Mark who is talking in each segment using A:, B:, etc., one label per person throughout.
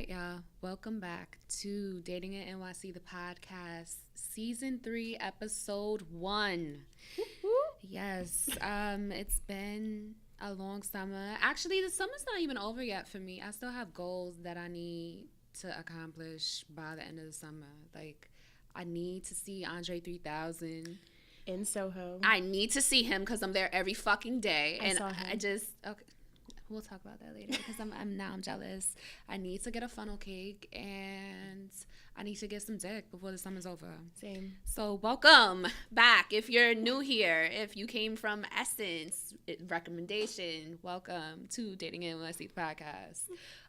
A: right, y'all. Welcome back to Dating in NYC, the podcast, season 3, episode 1. Yes, it's been a long summer. Actually, the summer's not even over yet for me. I still have goals that I need to accomplish by the end of the summer. Like, I need to see Andre 3000
B: in Soho.
A: I need to see him because I'm there every fucking day.
B: I saw him.
A: I just okay. We'll talk about that later because I'm jealous. I need to get a funnel cake and I need to get some dick before the summer's over.
B: Same.
A: So welcome back. If you're new here, if you came from Essence recommendation, welcome to Dating in NYC podcast.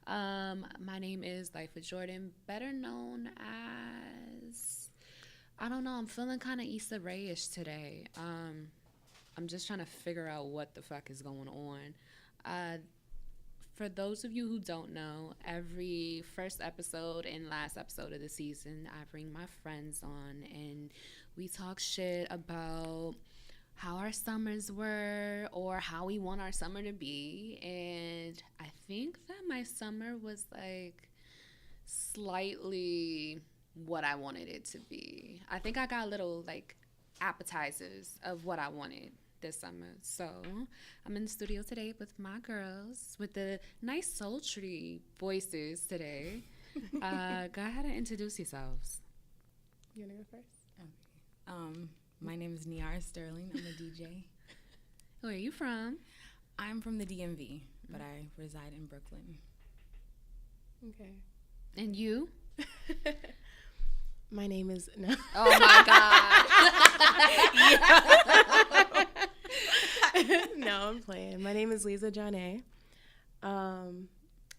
A: My name is Life with Jordan, better known as, I don't know, I'm feeling kind of Issa Rae-ish today. I'm just trying to figure out what the fuck is going on. For those of you who don't know, every first episode and last episode of the season, I bring my friends on and we talk shit about how our summers were or how we want our summer to be. And I think that my summer was like slightly what I wanted it to be. I think I got little like appetizers of what I wanted this summer. So I'm in the studio today with my girls with the nice sultry voices today. Go ahead and introduce yourselves.
B: You want to go first?
C: Okay. My name is Niara Sterling. I'm a DJ.
A: Where are you from?
C: I'm from the DMV, but I reside in Brooklyn.
B: Okay.
A: And you?
B: My name is no.
A: Oh my God.
B: No, I'm playing. My name is Leeza, Joneé. I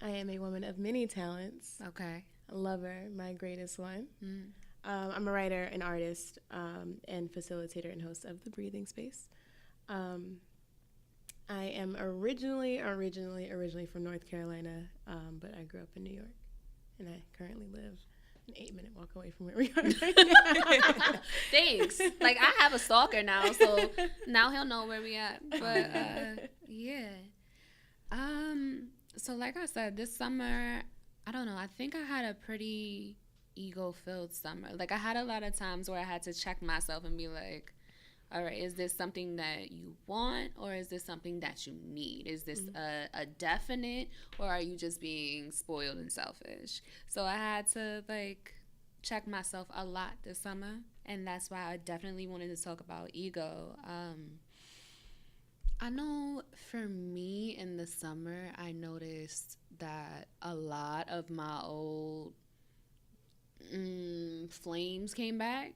B: am a woman of many talents.
A: Okay.
B: A lover, my greatest one.
A: Mm.
B: I'm a writer, an artist, and facilitator and host of The Breathing Space. I am originally from North Carolina, but I grew up in New York, and I currently live an 8-minute walk away from where we are right now.
A: Thanks. Like, I have a stalker now, so now he'll know where we at. But, yeah. So like I said, this summer, I don't know, I think I had a pretty ego-filled summer. Like, I had a lot of times where I had to check myself and be like, all right, is this something that you want or is this something that you need? Is this a definite or are you just being spoiled and selfish? So I had to, like, check myself a lot this summer, and that's why I definitely wanted to talk about ego. I know for me in the summer, I noticed that a lot of my old flames came back.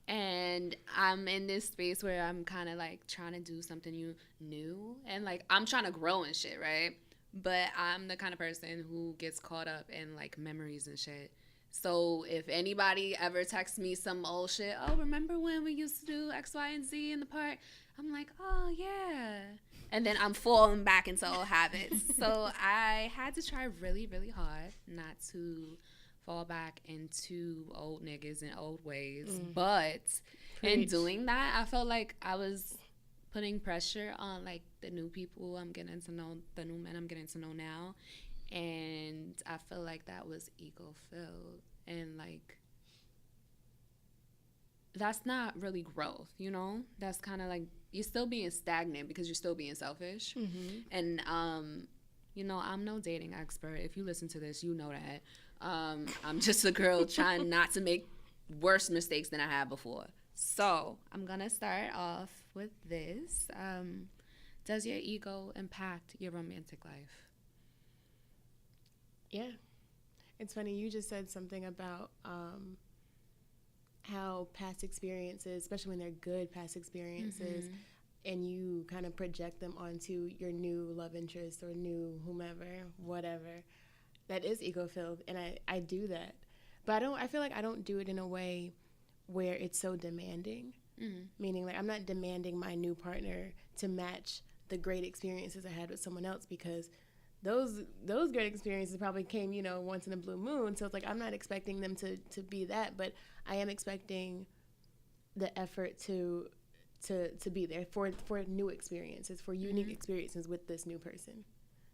A: And I'm in this space where I'm kind of like trying to do something new. And like I'm trying to grow and shit, right? But I'm the kind of person who gets caught up in like memories and shit. So if anybody ever texts me some old shit, oh, remember when we used to do X, Y, and Z in the park? I'm like, oh, yeah. And then I'm falling back into old habits. So I had to try really, really hard not to fall back into old niggas and old ways. But in doing that, I felt like I was putting pressure on like the new people I'm getting to know, the new men I'm getting to know now. And I feel like that was ego filled. And like, that's not really growth, you know? That's kind of like, you're still being stagnant because you're still being selfish. Mm-hmm. And, you know, I'm no dating expert. If you listen to this, you know that. I'm just a girl trying not to make worse mistakes than I had before. So I'm going to start off with this. Does your ego impact your romantic life?
B: Yeah. It's funny, you just said something about how past experiences, especially when they're good past experiences, and you kind of project them onto your new love interest or new whomever, whatever, that is ego-filled, and I do that. But I feel like I don't do it in a way where it's so demanding, meaning like I'm not demanding my new partner to match the great experiences I had with someone else, because those great experiences probably came, you know, once in a blue moon. So it's like I'm not expecting them to be that, but I am expecting the effort to be there for new experiences, for unique experiences with this new person.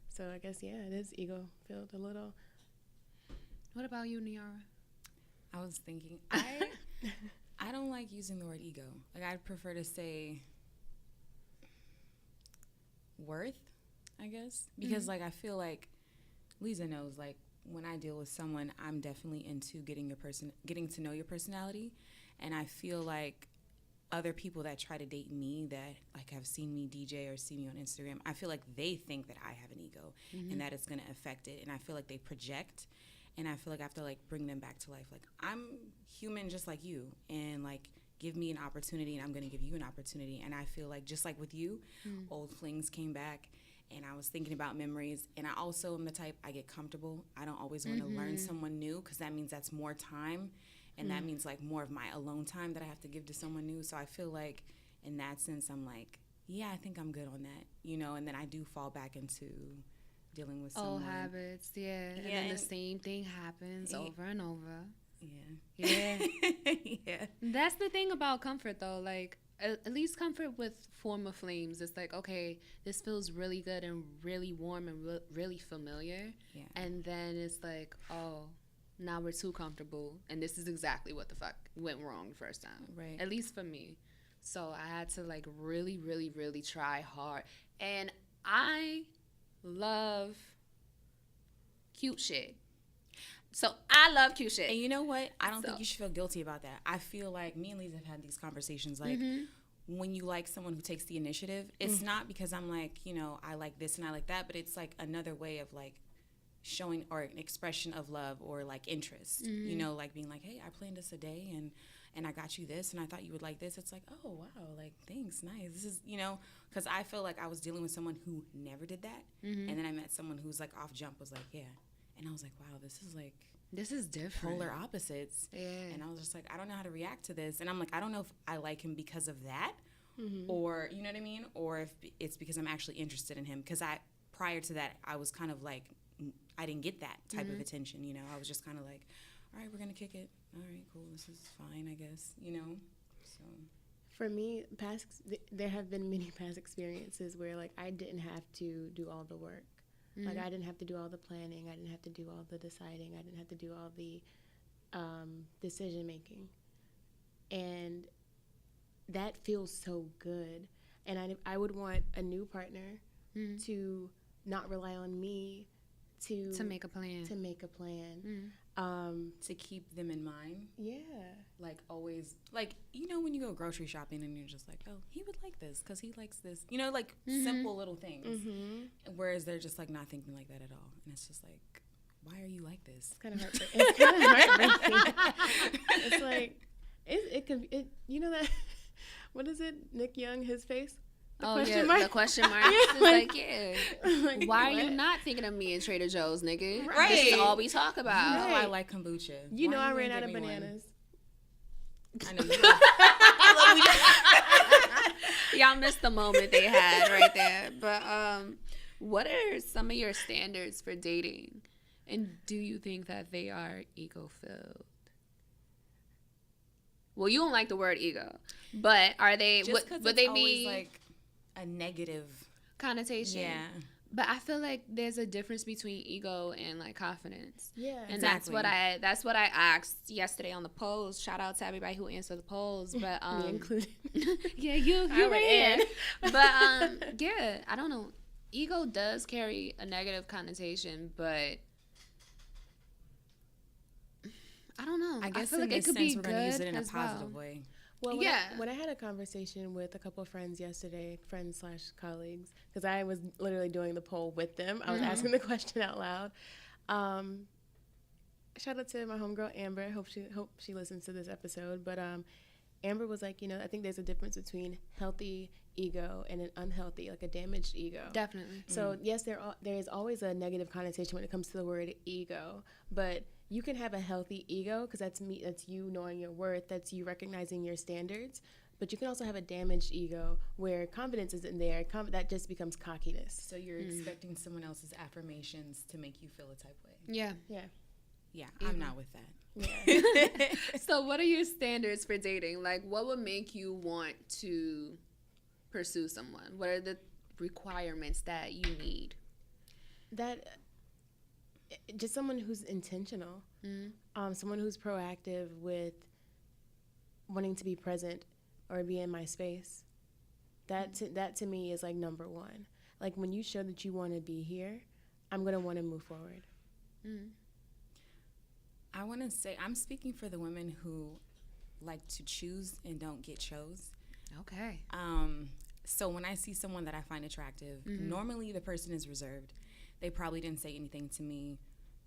B: So I guess, yeah, it is ego-filled a little.
A: What about you, Niara?
C: I was thinking, I don't like using the word ego. Like, I'd prefer to say worth, I guess. Because, like, I feel like Leeza knows, like, when I deal with someone, I'm definitely into getting to know your personality. And I feel like other people that try to date me that, like, have seen me DJ or see me on Instagram, I feel like they think that I have an ego and that it's going to affect it. And I feel like they project. And I feel like I have to, like, bring them back to life. Like, I'm human just like you. And, like, give me an opportunity, and I'm going to give you an opportunity. And I feel like, just like with you, old flings came back, and I was thinking about memories. And I also am the type, I get comfortable. I don't always want to learn someone new, because that means that's more time. And that means, like, more of my alone time that I have to give to someone new. So I feel like, in that sense, I'm like, yeah, I think I'm good on that. You know, and then I do fall back into dealing with someone.
A: Old habits, yeah. And then the same thing happens over and over.
C: Yeah.
A: Yeah. That's the thing about comfort, though. Like, at least comfort with former flames. It's like, okay, this feels really good and really warm and really familiar.
C: Yeah.
A: And then it's like, oh, now we're too comfortable. And this is exactly what the fuck went wrong the first time.
C: Right.
A: At least for me. So I had to, like, really, really, really try hard. And I love cute shit. So I love cute shit.
C: And you know what? I don't think you should feel guilty about that. I feel like me and Leeza have had these conversations. Like, when you like someone who takes the initiative, it's not because I'm like, you know, I like this and I like that, but it's like another way of, like, showing or an expression of love or, like, interest. You know, like being like, hey, I planned this a day and I got you this and I thought you would like this. It's like, oh, wow, like, thanks, nice. This is, you know, because I feel like I was dealing with someone who never did that. And then I met someone who's, like, off jump was like, yeah. And I was like, wow, this is different. Polar opposites.
A: Yeah.
C: And I was just like, I don't know how to react to this. And I'm like, I don't know if I like him because of that or, you know what I mean? Or if it's because I'm actually interested in him. Because prior to that, I was kind of like, I didn't get that type of attention, you know? I was just kind of like, all right, we're going to kick it. All right, cool. This is fine, I guess, you know? So.
B: For me, there have been many past experiences where, like, I didn't have to do all the work. Like, I didn't have to do all the planning. I didn't have to do all the deciding. I didn't have to do all the decision-making. And that feels so good. And I would want a new partner to not rely on me to
A: make a plan.
C: To keep them in mind.
B: Yeah.
C: Like, always, like, you know, when you go grocery shopping and you're just like, oh, he would like this because he likes this. You know, like, simple little things. Whereas they're just, like, not thinking like that at all. And it's just like, why are you like this?
B: It's kind of heartbreaking. It's like, it could, you know that, what is it, Nick Young, his face?
A: The question mark. It's like, yeah. Like, why are you not thinking of me in Trader Joe's, nigga?
C: Right.
A: This is all we talk about.
C: You know I like kombucha.
B: You know I ran out of bananas.
C: I know you.
A: Y'all missed the moment they had right there. But what are some of your standards for dating? And do you think that they are ego-filled? Well, you don't like the word ego, but are they? Would they be
C: like a negative
A: connotation?
C: Yeah.
A: But I feel like there's a difference between ego and, like, confidence.
B: Yeah.
A: And that's what I asked yesterday on the polls. Shout out to everybody who answered the polls, but
B: me included.
A: Yeah, you ran. But yeah, I don't know. Ego does carry a negative connotation, but I don't know.
C: I guess
A: feel
C: in
A: like it could
C: sense
A: be
C: we're going to use it in a
A: as
C: positive way.
B: Well,
A: yeah.
B: When I had a conversation with a couple of friends yesterday, friends/colleagues, because I was literally doing the poll with them. I was asking the question out loud. Shout out to my homegirl Amber. Hope she listens to this episode. But Amber was like, you know, I think there's a difference between healthy ego and an unhealthy, like a damaged ego.
A: Definitely.
B: So yes, there is always a negative connotation when it comes to the word ego, but you can have a healthy ego because that's you knowing your worth, that's you recognizing your standards. But you can also have a damaged ego where confidence isn't there. That just becomes cockiness.
C: So you're expecting someone else's affirmations to make you feel a type way.
A: Yeah.
C: Yeah, I'm not with that.
B: Yeah.
A: So what are your standards for dating? Like, what would make you want to pursue someone? What are the requirements that you need?
B: just someone who's intentional, someone who's proactive with wanting to be present or be in my space. That to me is like number one. Like when you show that you want to be here, I'm gonna want to move forward.
C: I want to say I'm speaking for the women who like to choose and don't get chose.
A: Okay.
C: So when I see someone that I find attractive, normally the person is reserved. They probably didn't say anything to me,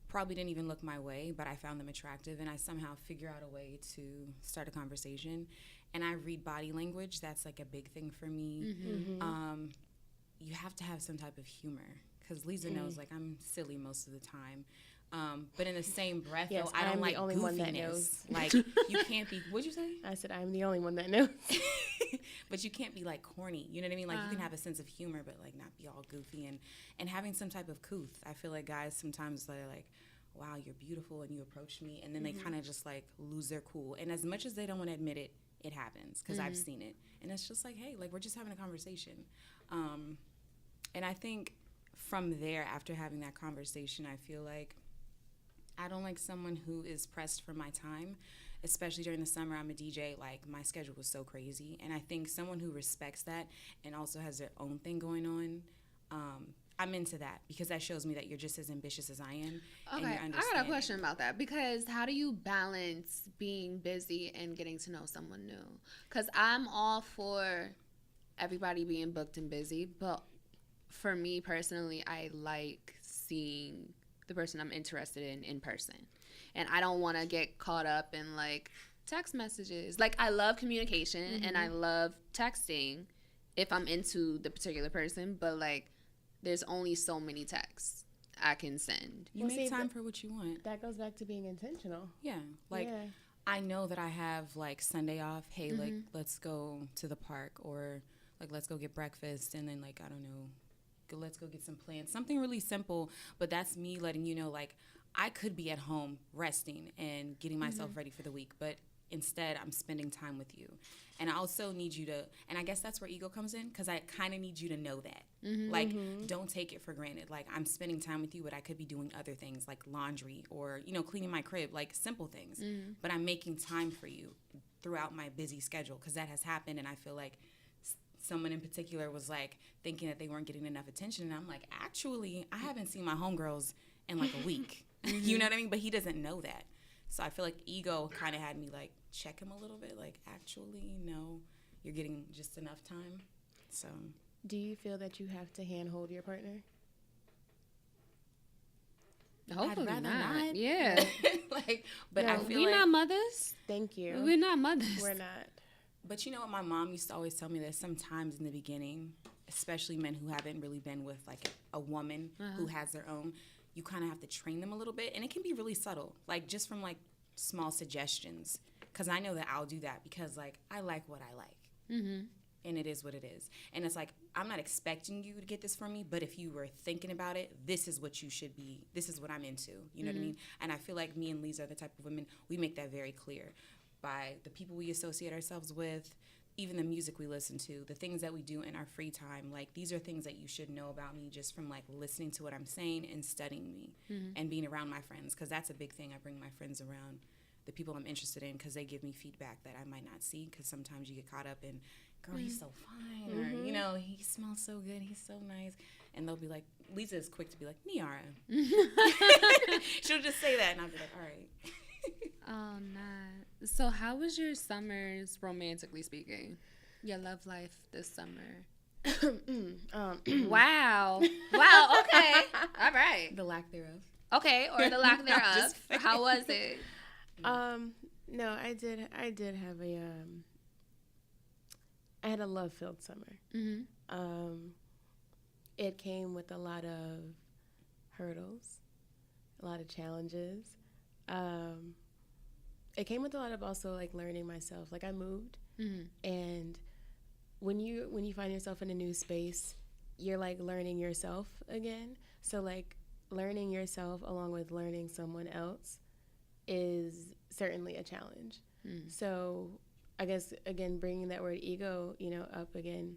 C: probably didn't even look my way, but I found them attractive, and I somehow figure out a way to start a conversation. And I read body language. That's like a big thing for me. You have to have some type of humor, because Leeza knows, like, I'm silly most of the time. But in the same breath,
B: Yes,
C: though, I don't
B: I'm
C: like
B: the only
C: goofiness.
B: one that knows.
C: Like, you can't be, what'd you say?
B: I said I'm the only one that knows.
C: But you can't be, like, corny. You know what I mean? Like, you can have a sense of humor, but, like, not be all goofy. And having some type of couth. I feel like guys sometimes, they're like, wow, you're beautiful, and you approach me. And then they kind of just, like, lose their cool. And as much as they don't want to admit it, it happens, because I've seen it. And it's just like, hey, like, we're just having a conversation. And I think from there, after having that conversation, I feel like I don't like someone who is pressed for my time, especially during the summer. I'm a DJ. Like, my schedule was so crazy. And I think someone who respects that and also has their own thing going on, I'm into that, because that shows me that you're just as ambitious as I am.
A: Okay, I got a question about that, because how do you balance being busy and getting to know someone new? Because I'm all for everybody being booked and busy, but for me personally, I like seeing the person I'm interested in person. And I don't want to get caught up in, like, text messages. Like, I love communication and I love texting if I'm into the particular person, but, like, there's only so many texts I can send.
C: You make time for what you want.
B: That goes back to being intentional.
C: Yeah. Like, I know that I have, like, Sunday off. Hey, like, let's go to the park, or, like, let's go get breakfast, and then, like, I don't know, let's go get some plants. Something really simple, but that's me letting you know, like, I could be at home resting and getting myself ready for the week, but instead I'm spending time with you. And I also need you to, and I guess that's where ego comes in, because I kind of need you to know that. Like, don't take it for granted. Like, I'm spending time with you, but I could be doing other things, like laundry or, you know, cleaning my crib, like simple things. But I'm making time for you throughout my busy schedule, because that has happened, and I feel like someone in particular was, like, thinking that they weren't getting enough attention, and I'm like, actually, I haven't seen my homegirls in, like, a week. You know what I mean? But he doesn't know that. So I feel like ego kind of had me, like, check him a little bit, like, actually, no, you're getting just enough time. So
B: do you feel that you have to handhold your partner?
A: Hopefully
C: I'd rather
A: not. Yeah.
C: Like, but
B: No,
C: I feel
A: We're
C: like
A: not mothers.
B: Thank you.
A: We're not mothers.
B: We're not.
C: But you know what, my mom used to always tell me that sometimes in the beginning, especially men who haven't really been with, like, a woman who has their own, you kind of have to train them a little bit, and it can be really subtle, like, just from, like, small suggestions, because I know that I'll do that, because, like, I like what I like, and it is what it is. And it's like, I'm not expecting you to get this from me, but if you were thinking about it, this is what you should be, this is what I'm into, you know what I mean? And I feel like me and Leeza are the type of women, we make that very clear by the people we associate ourselves with, even the music we listen to, the things that we do in our free time. Like, these are things that you should know about me just from, like, listening to what I'm saying and studying me and being around my friends, because that's a big thing. I bring my friends around, the people I'm interested in, because they give me feedback that I might not see, because sometimes you get caught up in, girl, he's so fine, or, you know, he smells so good, he's so nice. And they'll be like, Leeza is quick to be like, Niara. She'll just say that, and I'll be like, all right.
A: Oh, nah. So how was your summers, romantically speaking? Your love life this summer? Wow. Wow, okay. All right.
C: The lack thereof.
A: Okay, or the lack thereof. How was it?
B: No, I did have I had a love-filled summer. It came with a lot of hurdles, a lot of challenges. It came with a lot of also, like, learning myself. Like, I moved, and when you find yourself in a new space, you're, like, learning yourself again. So, like, learning yourself along with learning someone else is certainly a challenge. So I guess, again, bringing that word ego, you know, up again,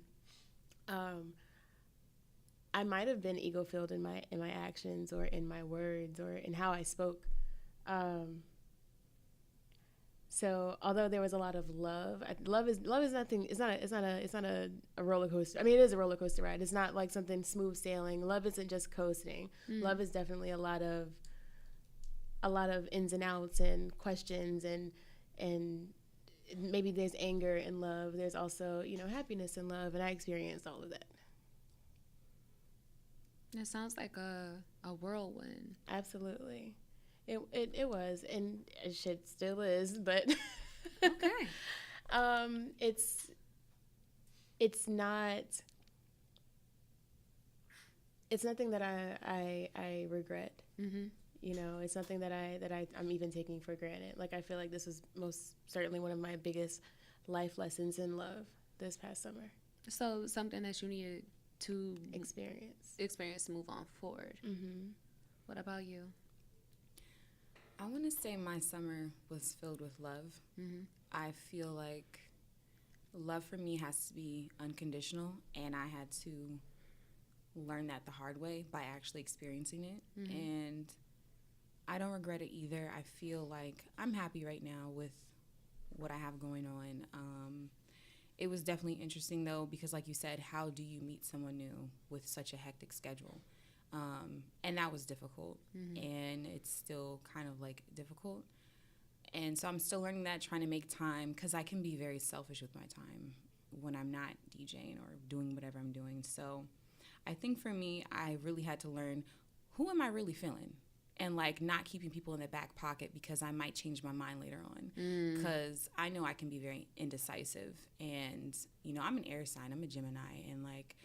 B: I might have been ego-filled in my actions or in my words or in how I spoke. So although there was a lot of love is nothing. It's not a roller coaster. I mean, it is a roller coaster ride. It's not like something smooth sailing. Love isn't just coasting. Love is definitely a lot of ins and outs and questions and maybe there's anger in love. There's also, happiness in love, and I experienced all of that.
A: It sounds like a whirlwind.
B: Absolutely. It was, and shit still is, but
A: okay.
B: It's nothing that I regret.
A: Mm-hmm.
B: It's something that I'm even taking for granted. Like, I feel like this was most certainly one of my biggest life lessons in love this past summer.
A: So something that you needed to
B: experience
A: to move on forward.
B: Mm-hmm.
A: What about you?
C: I want to say my summer was filled with love.
A: Mm-hmm.
C: I feel like love for me has to be unconditional, and I had to learn that the hard way by actually experiencing it.
A: Mm-hmm.
C: And I don't regret it either. I feel like I'm happy right now with what I have going on. It was definitely interesting, though, because like you said, how do you meet someone new with such a hectic schedule? And that was difficult, and it's still kind of like difficult. And so I'm still learning that, trying to make time, because I can be very selfish with my time when I'm not DJing or doing whatever I'm doing. So I think for me, I really had to learn, who am I really feeling? And like not keeping people in the back pocket because I might change my mind later on. Because I know I can be very indecisive. And, I'm an air sign. I'm a Gemini. And like,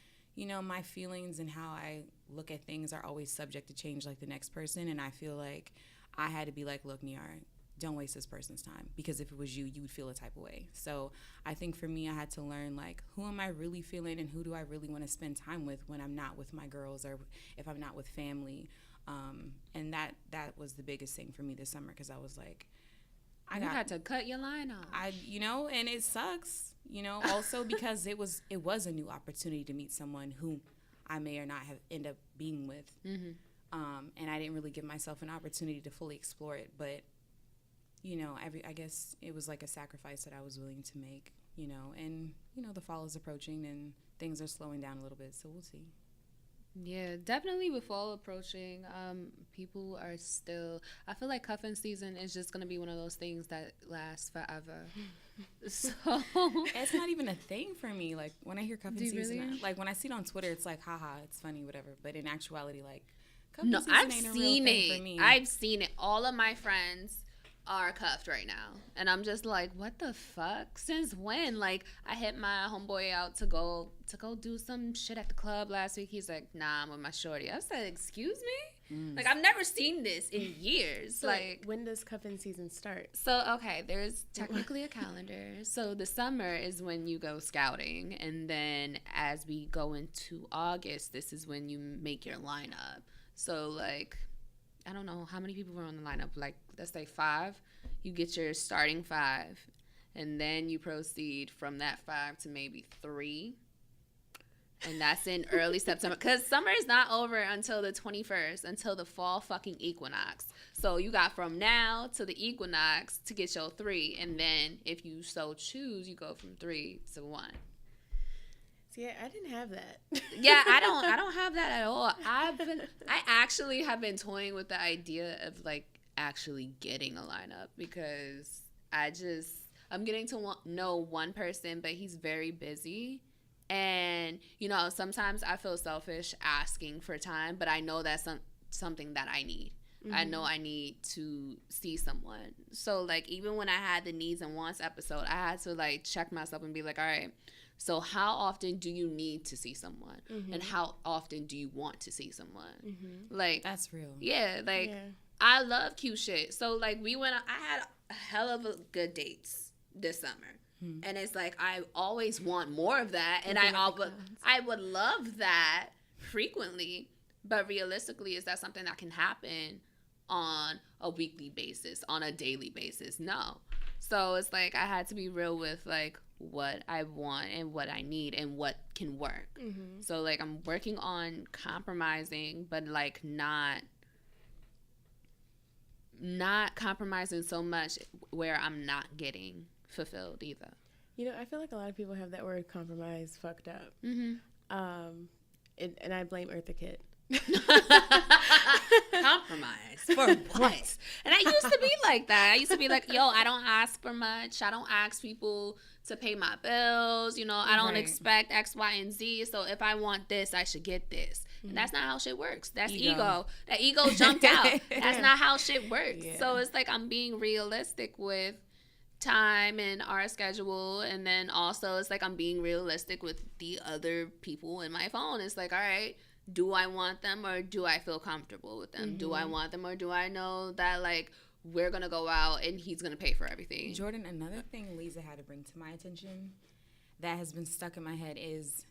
C: my feelings and how I look at things are always subject to change like the next person. And I feel like I had to be like, look, Niara, don't waste this person's time. Because if it was you, you would feel a type of way. So I think for me, I had to learn, like, who am I really feeling and who do I really want to spend time with when I'm not with my girls or if I'm not with family. And that was the biggest thing for me this summer, because I was like,
A: you had to cut your line off.
C: And it sucks, also because it was a new opportunity to meet someone who I may or not have end up being with.
A: Mm-hmm.
C: And I didn't really give myself an opportunity to fully explore it. But, I guess it was like a sacrifice that I was willing to make, and, the fall is approaching and things are slowing down a little bit. So we'll see.
A: Yeah, definitely with fall approaching, people are still, I feel like cuffing season is just going to be one of those things that lasts forever. So
C: it's not even a thing for me. Like, when I hear cuffing season,
A: really?
C: like when I see it on Twitter, it's like, haha, it's funny, whatever. But in actuality, like, cuffing
A: no,
C: season
A: I've
C: ain't a
A: seen
C: real thing
A: it.
C: for me.
A: I've seen it. All of my friends are cuffed right now, and I'm just like, what the fuck? Since when? Like, I hit my homeboy out to go do some shit at the club last week. He's like, nah, I'm with my shorty. I said, excuse me? Like, I've never seen this in years.
B: So
A: like,
B: when does cuffing season start?
A: So, okay, there's technically a calendar. So the summer is when you go scouting, and then as we go into August, this is when you make your lineup. So, like, I don't know how many people were on the lineup. Like, let's say 5. You get your starting 5, and then you proceed from that 5 to maybe 3. And that's in early September. Because summer is not over until the 21st, until the fall fucking equinox. So you got from now to the equinox to get your 3. And then if you so choose, you go from 3 to 1.
B: Yeah, I didn't have that.
A: Yeah, I don't have that at all. I actually have been toying with the idea of like actually getting a lineup, because I'm getting to know one person, but he's very busy. And, sometimes I feel selfish asking for time, but I know that's something that I need. Mm-hmm. I know I need to see someone. So, like, even when I had the needs and wants episode, I had to, like, check myself and be like, all right, so how often do you need to see someone? Mm-hmm. And how often do you want to see someone?
B: Mm-hmm.
A: Like,
C: that's real.
A: Yeah, like, I love cute shit. So, like, I had a hell of a good dates this summer. And it's like, I always want more of that. And I would love that frequently. But realistically, is that something that can happen on a weekly basis, on a daily basis? No. So it's like I had to be real with like what I want and what I need and what can work.
B: Mm-hmm.
A: So like I'm working on compromising, but like not compromising so much where I'm not getting fulfilled either.
B: You know, I feel like a lot of people have that word compromise fucked up.
A: Mm-hmm.
B: And I blame Eartha Kitt.
A: Compromise for what? And I used to be like that. I used to be like, yo, I don't ask for much. I don't ask people to pay my bills. You know, I don't expect X, Y, and Z. So if I want this, I should get this. And that's not how shit works. That's ego. That ego jumped out. That's not how shit works. Yeah. So it's like I'm being realistic with time and our schedule, and then also it's like I'm being realistic with the other people in my phone. It's like, all right, do I want them or do I feel comfortable with them? Mm-hmm. Do I want them or do I know that like we're gonna go out and he's gonna pay for everything?
C: Jordan, another thing Leeza had to bring to my attention that has been stuck in my head is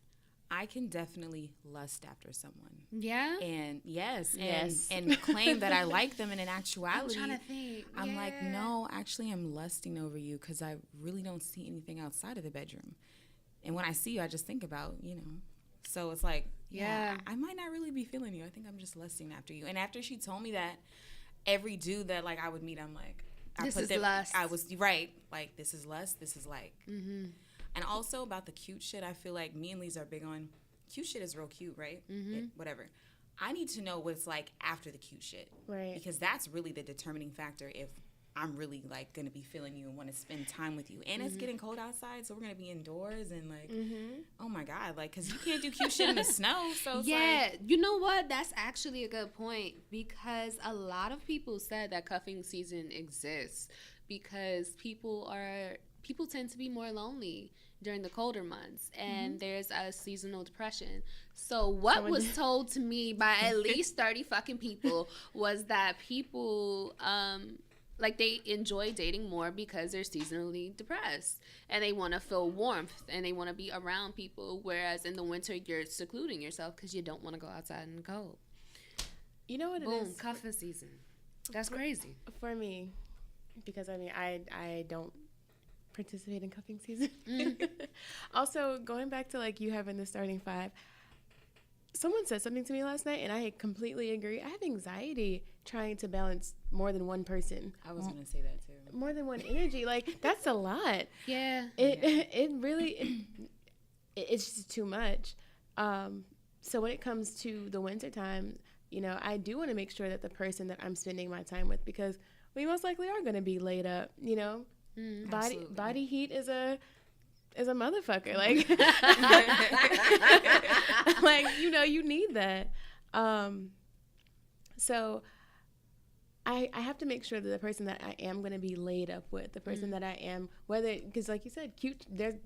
C: I can definitely lust after someone.
A: Yeah?
C: And and claim that I like them, and in actuality,
A: I'm trying to think.
C: I'm like, no, actually I'm lusting over you because I really don't see anything outside of the bedroom. And when I see you, I just think about, you know. So it's like, I might not really be feeling you. I think I'm just lusting after you. And after she told me that, every dude that like I would meet, I'm like,
A: lust.
C: I was right. Like, this is lust. This is like. Mm-hmm. And also about the cute shit, I feel like me and Leeza are big on cute shit is real cute, right?
A: Mm-hmm.
C: Whatever. I need to know what it's like after the cute shit.
B: Right.
C: Because that's really the determining factor if I'm really like going to be feeling you and want to spend time with you. And it's getting cold outside, so we're going to be indoors and like, oh my God, like, because you can't do cute shit in the snow. So it's like,
A: you know what? That's actually a good point because a lot of people said that cuffing season exists because people tend to be more lonely during the colder months, and there's a seasonal depression. So what was told to me by at least 30 fucking people was that people like they enjoy dating more because they're seasonally depressed and they want to feel warmth and they want to be around people, whereas in the winter you're secluding yourself because you don't want to go outside in the cold.
B: You know what it is?
A: Cuffing season. That's crazy
B: for me, because I mean I don't participate in cuffing season. Also, going back to like you having the starting five, someone said something to me last night and I completely agree. I have anxiety trying to balance more than one person.
C: I was going to say that too.
B: More than one energy. Like, that's a lot.
A: Yeah.
B: It really, it's just too much. So when it comes to the winter time, you know, I do want to make sure that the person that I'm spending my time with, because we most likely are going to be laid up, you know. Body heat is a motherfucker. Like, like, you know, you need that. So I have to make sure that the person that I am going to be laid up with, the person that I am, because like you said,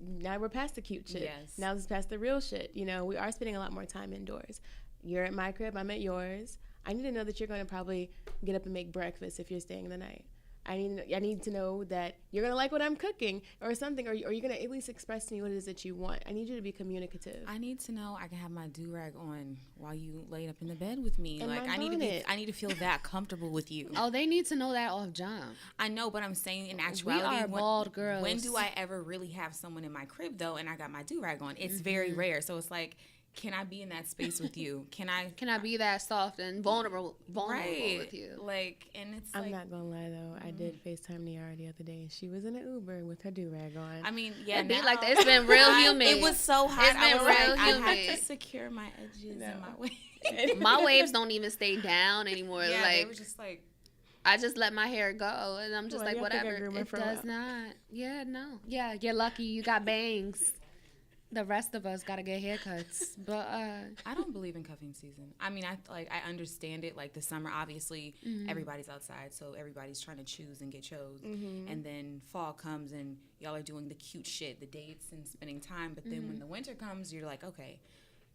B: now we're past the cute shit.
C: Yes.
B: Now this is past the real shit. You know, we are spending a lot more time indoors. You're at my crib, I'm at yours. I need to know that you're going to probably get up and make breakfast if you're staying the night. I need to know that you're going to like what I'm cooking or something, or you're going to at least express to me what it is that you want. I need you to be communicative.
C: I need to know I can have my do-rag on while you laid up in the bed with me.
B: And
C: like, I need to feel that comfortable with you.
A: Oh, they need to know that off jump.
C: I know, but I'm saying in actuality,
A: we are bald girls.
C: When do I ever really have someone in my crib though and I got my do-rag on? It's very rare. So it's like, can I be in that space with you? Can I be
A: that soft and vulnerable with you?
C: Like, and it's
B: I'm not gonna lie though, I did FaceTime Niara the other day and she was in an Uber with her do-rag on.
C: I mean, yeah,
A: it be like that. It's been real humid.
C: It was so hot.
A: It's been real humid.
C: I had to secure my edges and my waves.
A: My waves don't even stay down anymore.
C: Yeah,
A: like,
C: they were just like,
A: I just let my hair go and I'm just like, whatever. It does not. Yeah, no. Yeah, you're lucky you got bangs. The rest of us gotta get haircuts, but
C: I don't believe in cuffing season. I mean, I understand it. Like the summer, obviously, everybody's outside, so everybody's trying to choose and get chose. And then fall comes, and y'all are doing the cute shit, the dates and spending time. But then when the winter comes, you're like, okay,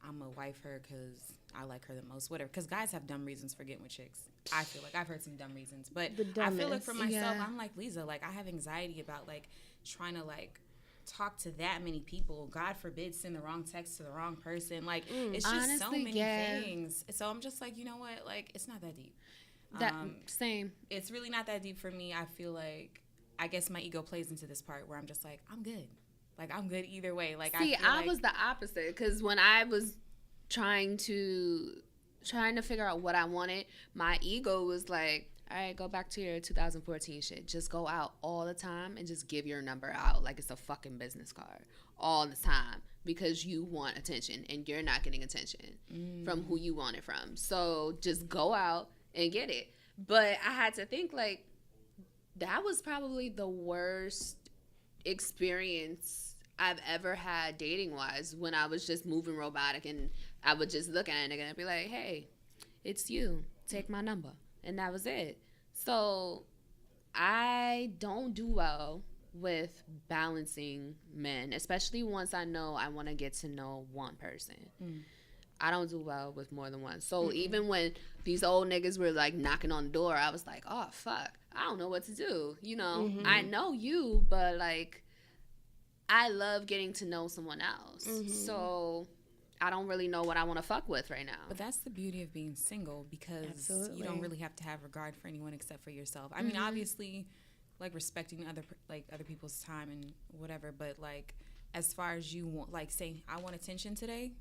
C: I'm gonna wife her because I like her the most, whatever. Because guys have dumb reasons for getting with chicks. I feel like I've heard some dumb reasons, but I feel like for myself, I'm like Leeza. Like I have anxiety about like trying to like talk to that many people. God forbid send the wrong text to the wrong person. Like it's just honestly, so many things. So I'm just like, you know what? Like it's not that deep.
A: Same.
C: It's really not that deep for me. I feel like I guess my ego plays into this part where I'm just like, I'm good. Like, I'm good either way. Like,
A: see, I
C: like,
A: was the opposite, because when I was trying to figure out what I wanted, my ego was like, all right, go back to your 2014 shit. Just go out all the time and just give your number out like it's a fucking business card all the time, because you want attention and you're not getting attention from who you want it from. So just go out and get it. But I had to think, like, that was probably the worst experience I've ever had dating wise, when I was just moving robotic and I would just look at a nigga and be like, hey, it's you, take my number. And that was it. So I don't do well with balancing men, especially once I know I want to get to know one person. I don't do well with more than one. So even when these old niggas were like knocking on the door, I was like, oh fuck, I don't know what to do. You know, I know you, but like, I love getting to know someone else. So I don't really know what I want to fuck with right now.
C: But that's the beauty of being single, because you don't really have to have regard for anyone except for yourself. I mean, obviously, like, respecting other people's time and whatever, but like, as far as you want, like, saying, I want attention today,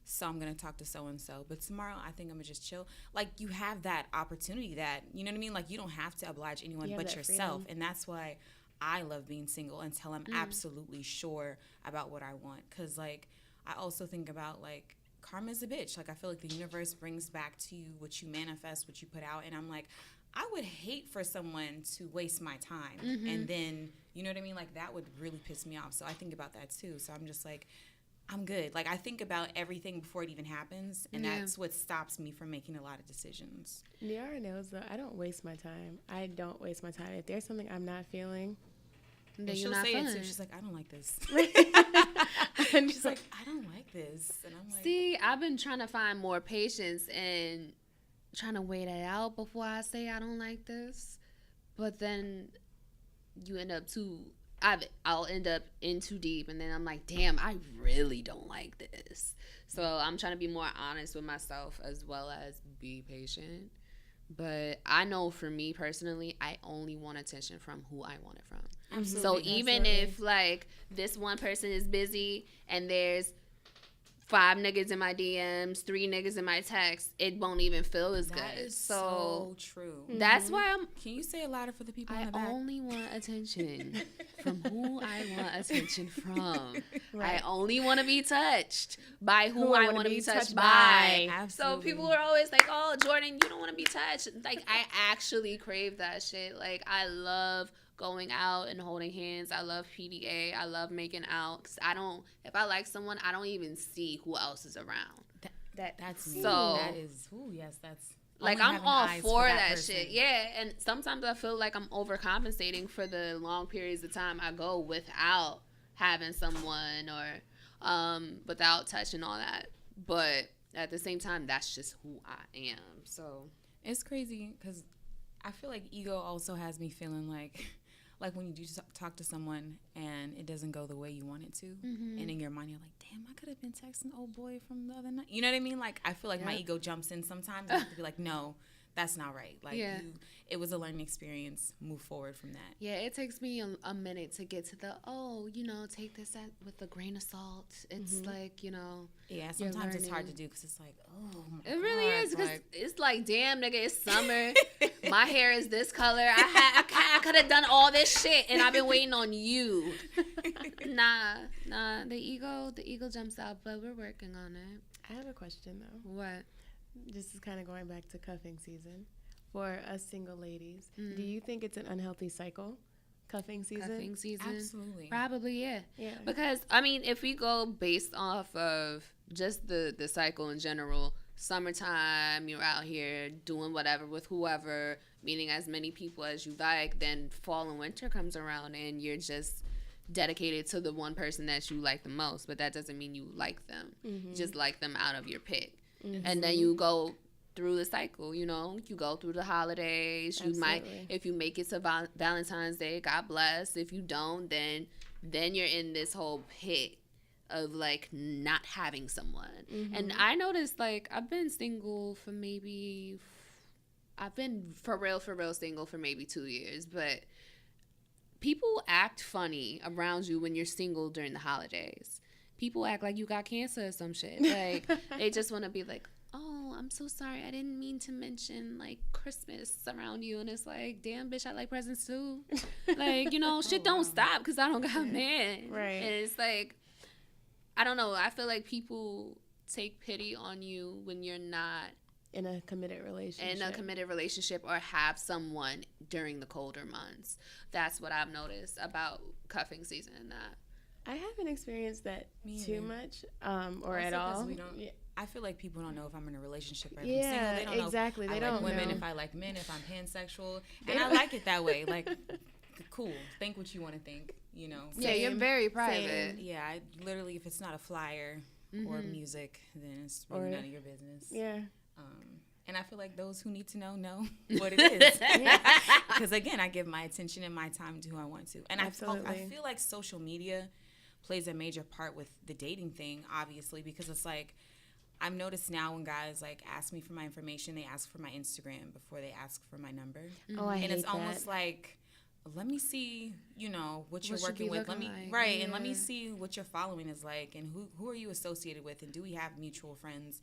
C: so I'm gonna talk to so and so, but tomorrow I think I'm gonna just chill. Like, you have that opportunity, that, you know what I mean? Like, you don't have to oblige anyone but yourself, freedom. And that's why I love being single until I'm absolutely sure about what I want. Because, like, I also think about, like, karma's a bitch. Like, I feel like the universe brings back to you what you manifest, what you put out. And I'm like, I would hate for someone to waste my time. And then, you know what I mean? Like, that would really piss me off. So I think about that, too. So I'm just like, I'm good. Like, I think about everything before it even happens. And that's what stops me from making a lot of decisions.
B: Niara knows, though, I don't waste my time. I don't waste my time. If there's something I'm not feeling,
C: then she'll say it too. She's like, I don't like this.
B: And
C: she's like, I don't like this. And I'm like,
A: see, I've been trying to find more patience and trying to wait it out before I say I don't like this. But then you end up I'll end up in too deep, and then I'm like, damn, I really don't like this. So I'm trying to be more honest with myself as well as be patient. But I know for me personally, I only want attention from who I want it from. Absolutely. So even if, like, this one person is busy and there's 5 niggas in my DMs, 3 niggas in my text, it won't even feel as good.
C: That is so true.
A: That's why
C: Can you say it louder for the people in the back?
A: I only want attention from who I want attention from. Right. I only want to be touched by who I want to be touched by.
C: Absolutely.
A: So people are always like, oh, Jordan, you don't want to be touched. Like, I actually crave that shit. Like, I love going out and holding hands. I love PDA. I love making out. 'Cause if I like someone, I don't even see who else is around.
C: That's me.
A: So
C: that is, yes, that's.
A: Like, I'm all for that shit. Yeah, and sometimes I feel like I'm overcompensating for the long periods of time I go without having someone or without touch and all that. But at the same time, that's just who I am. So
C: it's crazy because I feel like ego also has me feeling like when you do talk to someone and it doesn't go the way you want it to, and in your mind you're like, damn, I could have been texting old boy from the other night. You know what I mean? Like, I feel like my ego jumps in sometimes. I have to be like, no, that's not right. Like, it was a learning experience. Move forward from that.
A: Yeah, it takes me a minute to get to the, take this with a grain of salt. It's like,
C: Yeah, sometimes it's hard to do because it's like, oh my God.
A: It really is, because it's like, damn, nigga, it's summer. My hair is this color. I could have done all this shit, and I've been waiting on you. Nah, the ego jumps out, but we're working on it.
B: I have a question, though.
A: What?
B: This is kind of going back to cuffing season. For us single ladies, do you think it's an unhealthy cycle? Cuffing season?
C: Absolutely.
A: Probably, yeah. Because, I mean, if we go based off of just the cycle in general, summertime, you're out here doing whatever with whoever, meeting as many people as you like, then fall and winter comes around and you're just dedicated to the one person that you like the most. But that doesn't mean you like them. You just like them out of your pick. And then you go through the cycle, you go through the holidays. You might, if you make it to Valentine's Day, God bless. If you don't, then you're in this whole pit of, like, not having someone. And I noticed, like, I've been for real single for maybe 2 years, but people act funny around you when you're single during the holidays. People act like you got cancer or some shit. Like, they just want to be like, oh, I'm so sorry. I didn't mean to mention, like, Christmas around you. And it's like, damn, bitch, I like presents too. Like, you know, shit don't stop because I don't got a man.
B: Right.
A: And it's like, I don't know. I feel like people take pity on you when you're not
B: in a committed relationship
A: or have someone during the colder months. That's what I've noticed about cuffing season and that.
B: I haven't experienced that too much or
C: also
B: at all.
C: I feel like people don't know if I'm in a relationship or if
B: yeah,
C: I'm single. They don't
B: exactly.
C: know if
B: they
C: I
B: don't
C: like women,
B: know.
C: if I like men, if I'm pansexual. And I like it that way. Like, cool. Think what you want to think, you know.
A: Yeah, you're very private.
B: Same.
C: Yeah, I literally, if it's not a flyer or music, then it's really none of your business.
B: Yeah.
C: And I feel like those who need to know what it is. Because, again, I give my attention and my time to who I want to. And I feel like social media plays a major part with the dating thing, obviously, because it's like, I've noticed now when guys, like, ask me for my information, they ask for my Instagram before they ask for my number.
B: Oh, I hate
C: And it's
B: that.
C: almost like, let me see, you know, what you're working with. Let me
A: like.
C: and let me see what your following is like, and who are you associated with, and do we have mutual friends?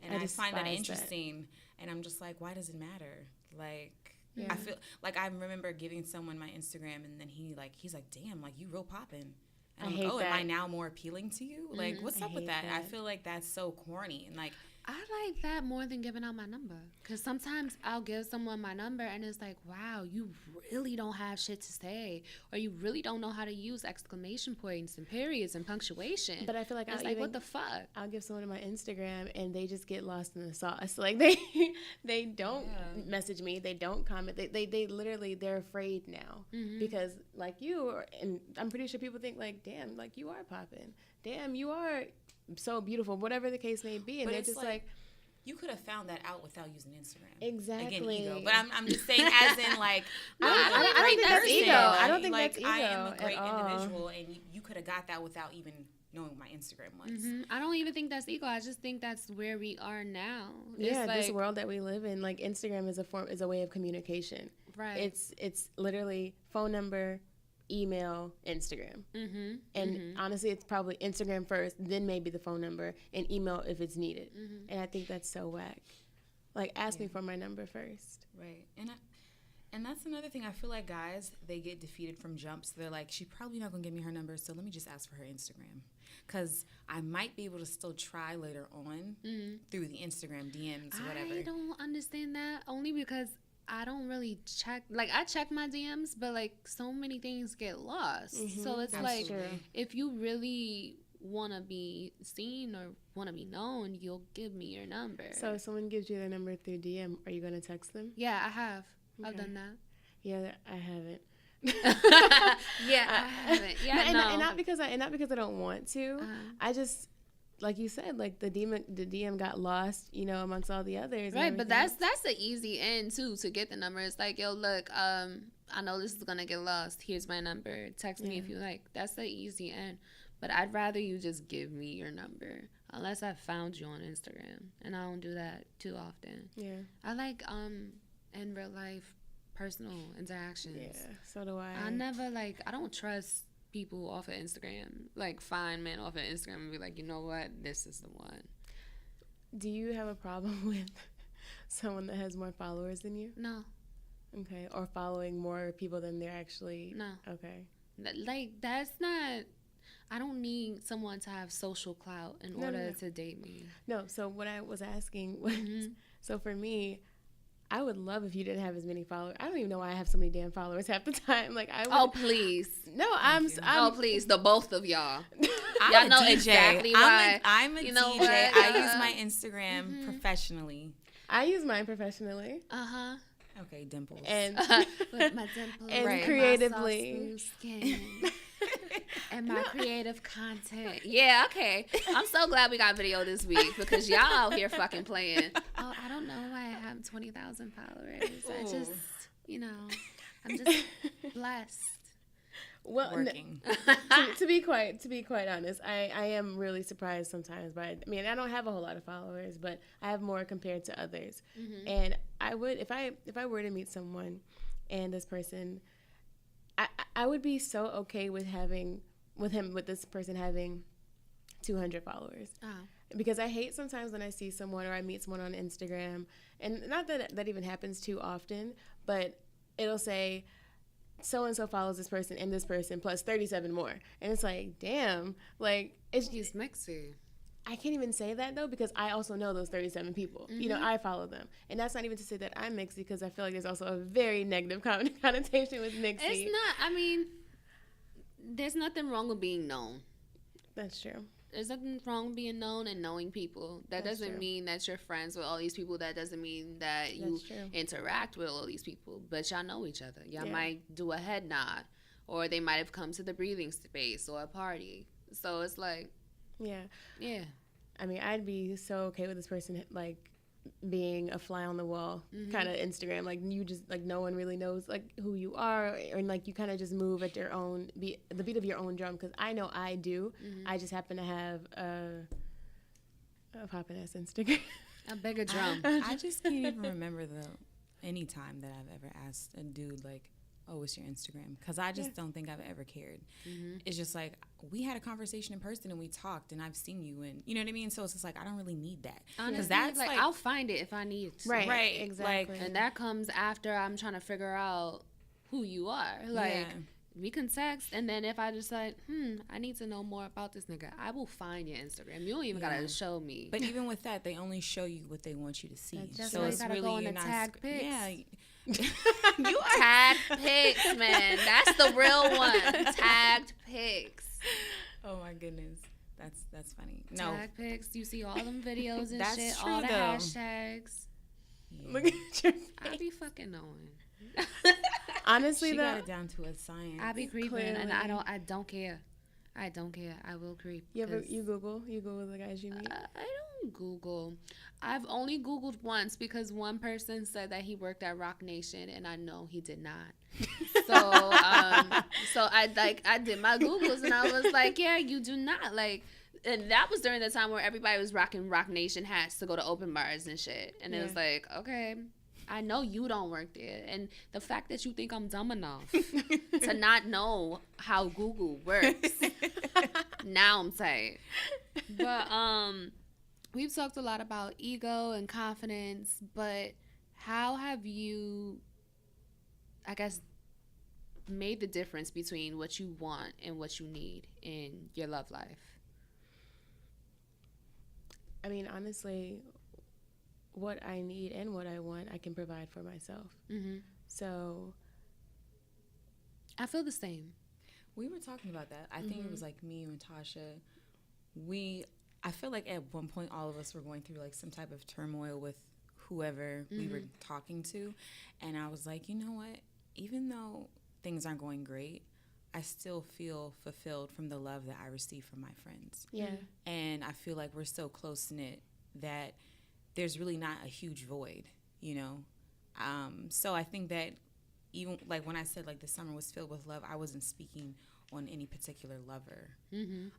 C: And I find that interesting, and I'm just like, why does it matter? Like, I feel like I remember giving someone my Instagram, and then he's like, damn, like, you real poppin'. And I'm like, oh, am I now more appealing to you? Like, what's up with that? I feel like that's so corny. And, like,
A: I like that more than giving out my number. Because sometimes I'll give someone my number and it's like, wow, you really don't have shit to say. Or you really don't know how to use exclamation points and periods and punctuation.
B: But I feel like
A: what the fuck?
B: I'll give someone my Instagram and they just get lost in the sauce. Like, they don't message me. They don't comment. They literally, they're afraid now. Because, like you, and I'm pretty sure people think, like, damn, like, you are popping. Damn, you are so beautiful, whatever the case may be. And they're just like,
C: you could have found that out without using Instagram.
B: Exactly.
C: Again, ego. But I'm just saying, as in, like,
B: I don't think that's ego. I don't think
C: like,
B: that's ego.
C: I am a great
B: at all.
C: individual, and you could have got that without even knowing my Instagram was.
A: I don't even think that's ego. I just think that's where we are now.
B: Yeah,
A: it's like,
B: this world that we live in, like, Instagram is a way of communication.
A: Right.
B: It's literally phone number, email, Instagram. And honestly, it's probably Instagram first, then maybe the phone number, and email if it's needed. And I think that's so whack. Like, ask me for my number first.
C: Right. And that's another thing. I feel like guys, they get defeated from jumps. They're like, she's probably not going to give me her number, so let me just ask for her Instagram. Because I might be able to still try later on through the Instagram DMs or whatever.
A: I don't understand that, only because I don't really check. Like, I check my DMs, but, like, so many things get lost. So it's like, if you really want to be seen or want to be known, you'll give me your number.
B: So if someone gives you their number through DM, are you going to text them?
A: Yeah, I have.
B: Okay.
A: I've done that.
B: Yeah, I haven't.
A: Yeah, I haven't. Yeah, no.
B: And not because I don't want to. I just, like you said, like, the DM got lost, you know, amongst all the others.
A: Right, but that's the easy end too, to get the number. It's like, yo, look, I know this is gonna get lost. Here's my number. Text me if you like. That's the easy end. But I'd rather you just give me your number, unless I found you on Instagram, and I don't do that too often.
B: Yeah.
A: I like in real life personal interactions.
B: Yeah, so do I.
A: I don't trust people off of Instagram, like, find men off of Instagram and be like, you know what, this is the one.
B: Do you have a problem with someone that has more followers than you?
A: No.
B: Okay, or following more people than they're actually?
A: No.
B: Okay.
A: Like, that's not, I don't need someone to have social clout in order to date me.
B: No, so what I was asking was, so for me, I would love if you didn't have as many followers. I don't even know why I have so many damn followers half the time. Like, I would.
A: Oh, please.
B: No,
A: oh, please, the both of y'all.
C: Y'all
A: know
C: DJ.
A: exactly why.
C: I'm a
A: you know
C: DJ.
A: what?
C: I use my Instagram professionally.
B: I use mine professionally.
C: Okay, dimples.
B: And
A: with my dimples.
B: And creatively.
A: My soft, smooth skin. And my creative content. Yeah, okay. I'm so glad we got video this week, because y'all out here fucking playing. Oh, I don't know why I have 20,000 followers. I just, you know, I'm just blessed.
B: Well,
C: working.
B: to be quite honest, I am really surprised sometimes by, I mean, I don't have a whole lot of followers, but I have more compared to others. And I would, if I were to meet someone and this person, I would be so okay with this person having 200 followers. Because I hate sometimes when I see someone or I meet someone on Instagram, and not that that even happens too often, but it'll say so-and-so follows this person and this person plus 37 more. And it's like, damn, like,
A: He's mixy.
B: I can't even say that, though, because I also know those 37 people. You know, I follow them. And that's not even to say that I'm mixy, because I feel like there's also a very negative connotation with mixy.
A: It's not, I mean, there's nothing wrong with being known.
B: That's true.
A: There's nothing wrong with being known and knowing people. That
B: That's
A: doesn't
B: true.
A: mean that you're friends with all these people. That doesn't mean that you interact with all these people. But y'all know each other. Y'all might do a head nod, or they might have come to the breathing space or a party. So it's like, yeah.
B: I mean, I'd be so okay with this person, like, being a fly on the wall kind of Instagram. Like, you just, like, no one really knows, like, who you are, or like, you kind of just move at your own the beat of your own drum, because I know I do. I just happen to have a poppin' ass Instagram.
A: A bigger drum.
C: I just can't even remember any time that I've ever asked a dude, like, oh, what's your Instagram? Because I just don't think I've ever cared. It's just like, we had a conversation in person and we talked and I've seen you, and you know what I mean? So it's just like, I don't really need that.
A: Because that's like, I'll find it if I need to.
B: Right, exactly.
A: Like, and that comes after I'm trying to figure out who you are. Like, we can text, and then if I just like, I need to know more about this nigga, I will find your Instagram. You don't even gotta show me.
C: But even with that, they only show you what they want you to see.
A: So it's really, go you're not tag pics.
C: Yeah.
A: You are tag pics, man. That's the real one. Tagged pics.
C: Oh my goodness, that's funny.
A: Tag pics. You see all them videos and
C: that's
A: shit.
C: True,
A: all the
C: though.
A: hashtags.
C: Yeah.
B: Look at your face.
A: I be fucking knowing.
B: Honestly,
C: she
B: though,
C: got it down to a science.
A: I be creeping,
B: Clearly.
A: and I don't care. I don't care. I will creep.
B: You Google the guys you meet?
A: I don't Google. I've only Googled once because one person said that he worked at Rock Nation, and I know he did not. So I did my Googles, and I was like, yeah, you do not. Like, and that was during the time where everybody was rocking Rock Nation hats to go to open bars and shit. And it was like, okay, I know you don't work there. And the fact that you think I'm dumb enough to not know how Google works, now I'm tight. But we've talked a lot about ego and confidence, but how have you, I guess, made the difference between what you want and what you need in your love life?
B: I mean, honestly, what I need and what I want, I can provide for myself. So
A: I feel the same.
C: We were talking about that. I think it was like me and Tasha. I feel like at one point all of us were going through like some type of turmoil with whoever we were talking to. And I was like, you know what? Even though things aren't going great, I still feel fulfilled from the love that I receive from my friends.
B: Yeah.
C: And I feel like we're so close-knit that there's really not a huge void, you know? So I think that even like when I said like the summer was filled with love, I wasn't speaking on any particular lover.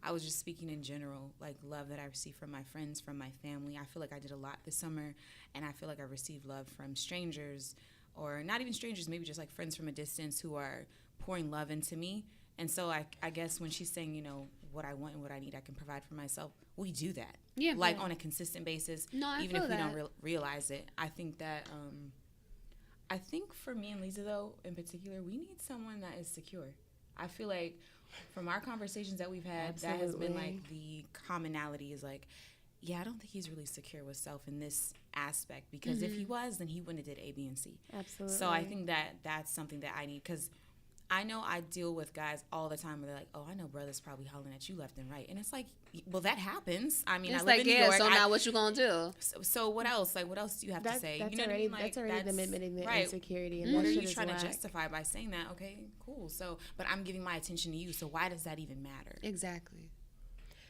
C: I was just speaking in general, like love that I received from my friends, from my family. I feel like I did a lot this summer, and I feel like I received love from strangers, or not even strangers, maybe just like friends from a distance who are pouring love into me. And so I guess when she's saying, you know, what I want and what I need, I can provide for myself, we do that.
A: Yeah.
C: Like on a consistent basis, even if we don't realize it. I think that, I think for me and Leeza, though, in particular, we need someone that is secure. I feel like from our conversations that we've had, that has been like the commonality is like, yeah, I don't think he's really secure with self in this aspect, because if he was, then he wouldn't have did A, B, and C.
B: Absolutely.
C: So I think that that's something that I need, because I know I deal with guys all the time where they're like, oh, I know brother's probably hollering at you left and right. And it's like, well, that happens. I mean,
A: it's
C: I live
A: like,
C: in New York.
A: So now what you gonna do?
C: So what else? Like, what else do you have to say?
B: That's
C: you know
B: already,
C: what I mean? Like,
B: that's already them admitting the insecurity. And
C: what
B: that
C: are
B: shit
C: you
B: is
C: trying
B: whack.
C: to justify by saying that? Okay, cool. So, but I'm giving my attention to you. So why does that even matter?
A: Exactly.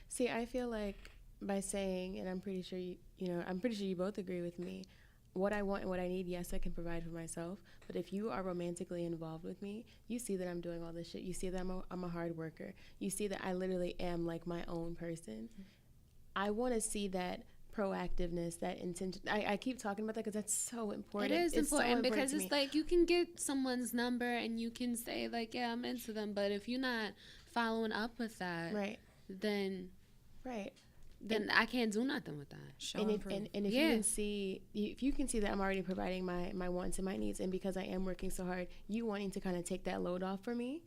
B: See, I feel like by saying, and I'm pretty sure you both agree with me, what I want and what I need, yes, I can provide for myself. But if you are romantically involved with me, you see that I'm doing all this shit. You see that I'm a hard worker. You see that I literally am like my own person. I want to see that proactiveness, that intention. I keep talking about that because that's so important.
A: It is
B: it's
A: important
B: so
A: because
B: to
A: it's
B: me.
A: like you can get someone's number and you can say like, yeah, I'm into them, but if you're not following up with that,
B: Right.
A: then
B: Right.
A: then I can't do nothing with that.
C: Show
B: And
C: and
B: if,
C: prove.
B: and if
A: Yeah.
B: you can see, if you can see that I'm already providing my wants and my needs, and because I am working so hard, you wanting to kind of take that load off for me,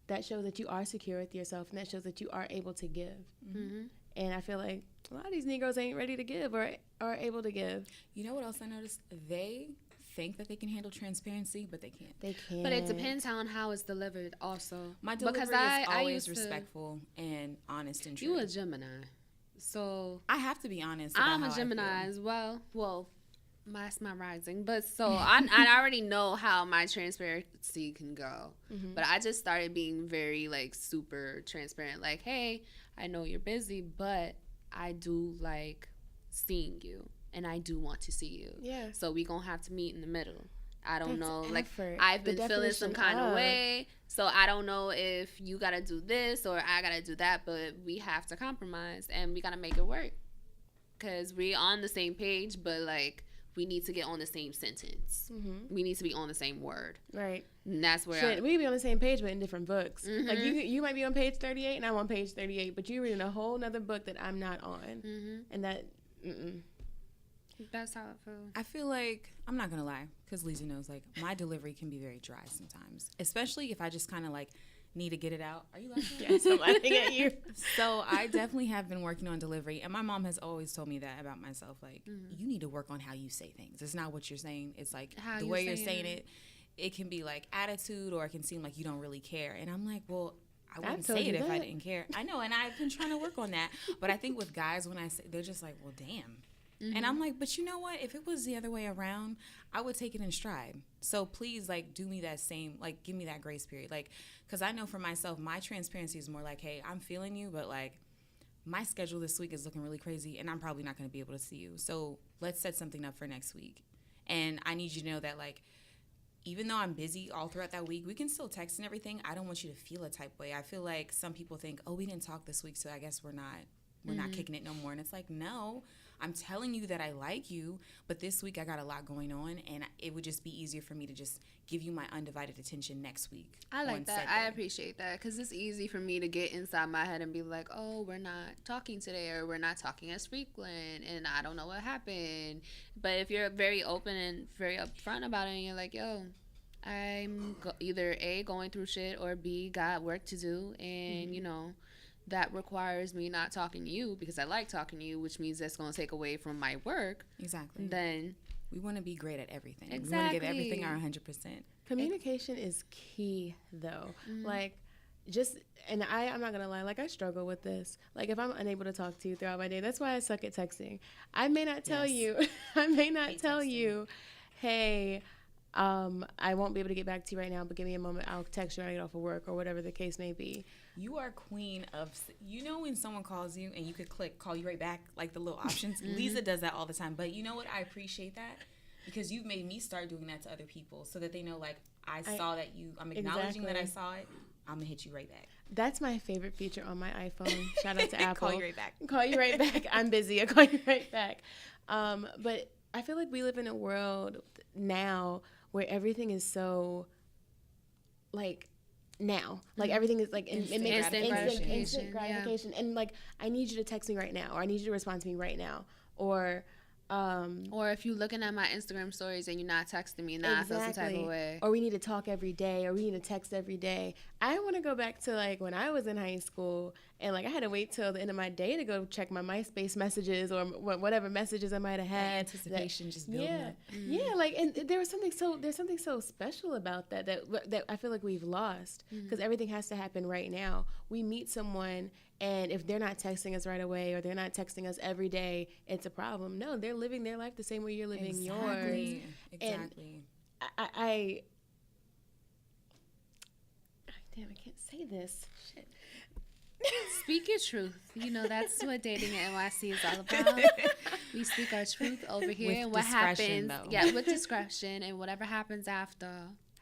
B: that shows that you are secure with yourself, and that shows that you are able to give.
A: Mm-hmm.
B: And I feel like a lot of these Negroes ain't ready to give or are able to give.
C: You know what else I noticed? They think that they can handle transparency, but they can't.
B: They can't.
A: But it depends on how it's delivered also.
C: My delivery
A: because
C: is always
A: used to-
C: respectful and honest and true.
A: You a Gemini. So
C: I have to be honest about
A: I'm
C: how
A: a
C: I
A: Gemini
C: feel.
A: as well. Well, that's my rising. But so I already know how my transparency can go.
B: Mm-hmm.
A: But I just started being very like super transparent. Like, hey, I know you're busy, but I do like seeing you and I do want to see you.
B: Yeah.
A: So we gonna have to meet in the middle. I don't
B: That's
A: know. Like
B: effort.
A: I've
B: The
A: been feeling some
B: definition
A: kind of
B: of.
A: way. So I don't know if you gotta do this or I gotta do that, but we have to compromise and we gotta make it work. Cause we're on the same page, but like we need to get on the same sentence.
B: Mm-hmm.
A: We need to be on the same word.
B: Right.
A: And that's where
B: Shit, we could be on the same page, but in different books.
A: Mhm.
B: Like you might be on page 38 and I'm on page 38, but you're reading a whole nother book that I'm not on, and that.
A: that's how it feels.
C: I feel like, I'm not going to lie, because Leeza knows, like, my delivery can be very dry sometimes. Especially if I just kind of, like, need to get it out. Are you laughing?
B: Yes, I'm laughing at you.
C: So I definitely have been working on delivery. And my mom has always told me that about myself. Like, you need to work on how you say things. It's not what you're saying. It's, like,
A: How
C: the
A: you
C: way you're
A: saying
C: saying it. It can be, like, attitude, or it can seem like you don't really care. And I'm like, well, I wouldn't
B: told
C: say it
B: you
C: if I
B: that.
C: didn't care. I know, and I've been trying to work on that. But I think with guys, when I say, they're just like, well, damn. And I'm like, but you know what? If it was the other way around, I would take it in stride. So please, like, do me that same, like, give me that grace period. Like, because I know for myself, my transparency is more like, hey, I'm feeling you, but, like, my schedule this week is looking really crazy, and I'm probably not going to be able to see you. So let's set something up for next week. And I need you to know that, like, even though I'm busy all throughout that week, we can still text and everything. I don't want you to feel a type way. I feel like some people think, oh, we didn't talk this week, so I guess we're not kicking it no more. And it's like, no, I'm telling you that I like you, but this week I got a lot going on, and it would just be easier for me to just give you my undivided attention next week.
A: I
C: on
A: like that.
C: said
A: I
C: day.
A: appreciate that because it's easy for me to get inside my head and be like, oh, we're not talking today or we're not talking as frequent and I don't know what happened. But if you're very open and very upfront about it and you're like, yo, I'm either A, going through shit, or B, got work to do, and, you know, that requires me not talking to you because I like talking to you, which means that's going to take away from my work,
C: Exactly.
A: then
C: We want to be great at everything. We want to give everything our 100%.
B: Communication is key, though. Like, and I'm not gonna lie, like I struggle with this. Like if I'm unable to talk to you throughout my day, that's why I suck at texting. I may not tell you, you, hey, I won't be able to get back to you right now, but give me a moment. I'll text you when I get off of work or whatever the case may be.
C: You are queen of, you know, when someone calls you and you could click call you right back, like the little options. Leeza does that all the time. But you know what? I appreciate that because you've made me start doing that to other people so that they know, like, I saw that I'm acknowledging that I saw it. I'm going to hit you right back.
B: That's my favorite feature on my iPhone. Shout out to Apple.
C: Call you right back.
B: Call you right back. I'm busy. I'll call you right back. But I feel like we live in a world now where everything is so, like, now. Like, everything is, like,
C: Instant
B: instant
A: gratification.
B: gratification. And, like, I need you to text me right now, or I need you to respond to me right now. Or
A: if you're looking at my Instagram stories and you're not texting me, now I feel some type of way.
B: Or we need to talk every day, or we need to text every day. I want to go back to, like, when I was in high school, and, like, I had to wait till the end of my day to go check my MySpace messages or whatever messages I might have had.
C: Anticipation just building up.
B: Yeah, like, and there's something so special about that I feel like we've lost because everything has to happen right now. We meet someone, and if they're not texting us right away or they're not texting us every day, it's a problem. No, they're living their life the same way you're living yours.
C: Exactly.
B: I damn, I can't say this. Shit.
A: Speak your truth. You know, that's what dating at NYC is all about. We speak our truth over here.
C: With
A: and what
C: discretion,
A: happens.
C: though.
A: Yeah, with discretion. And whatever happens after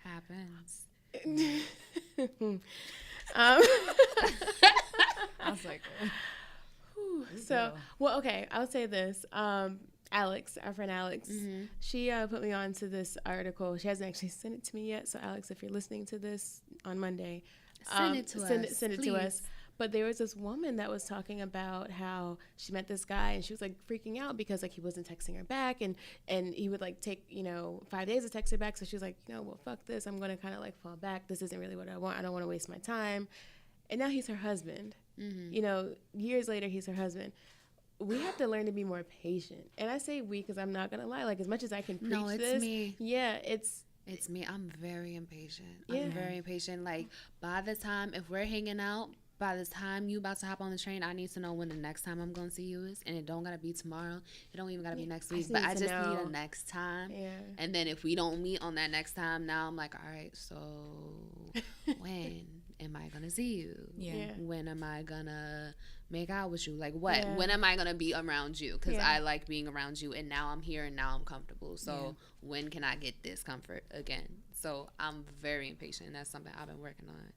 A: happens.
C: I was like,
B: So, well, okay, I'll say this. Alex, our friend Alex, she put me on to this article. She hasn't actually sent it to me yet. So, Alex, if you're listening to this on Monday,
A: send it to us.
B: Send it to us. But there was this woman that was talking about how she met this guy and she was like freaking out because like he wasn't texting her back and he would like take, 5 days to text her back. So she was like, well, fuck this. I'm going to kind of like fall back. This isn't really what I want. I don't want to waste my time. And now he's her husband. Years later, he's her husband. We have to learn to be more patient. And I say we because I'm not going to lie. Like as much as I can preach this.
A: Me.
B: Yeah, it's
A: me. I'm very impatient.
B: Yeah.
A: I'm very impatient. Like by the time, if we're hanging out, by the time you about to hop on the train, I need to know when the next time I'm going to see you is. And it don't got to be tomorrow. It don't even got to be next week. But I just need a next time.
B: Yeah.
A: And then if we don't meet on that next time, now I'm like, all right, so when am I going to see you?
C: Yeah.
A: When am I going to make out with you? Like what? Yeah. When am I going to be around you? Because I like being around you. And now I'm here and now I'm comfortable. So when can I get this comfort again? So I'm very impatient. That's something I've been working on.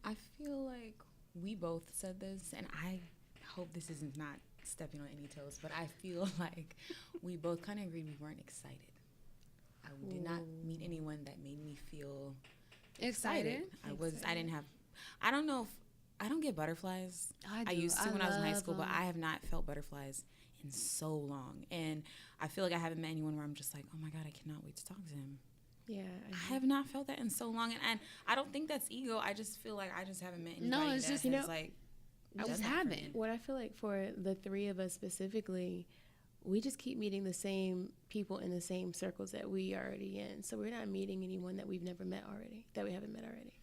C: I feel like we both said this, and I hope this is not stepping on any toes, but I feel like we both kind of agreed we weren't excited. I did not meet anyone that made me feel excited. I don't know if, I don't get butterflies. I used to when I was in high school, but I have not felt butterflies in so long. And I feel like I haven't met anyone where I'm just like, oh my God, I cannot wait to talk to him.
B: Yeah,
C: I have not felt that in so long, and I don't think that's ego. I just feel like I just haven't met anybody.
A: No, it's just
C: like
A: I just haven't.
B: What I feel like for the three of us specifically, we just keep meeting the same people in the same circles that we are already in. So we're not meeting anyone that we've never met already, that we haven't met already.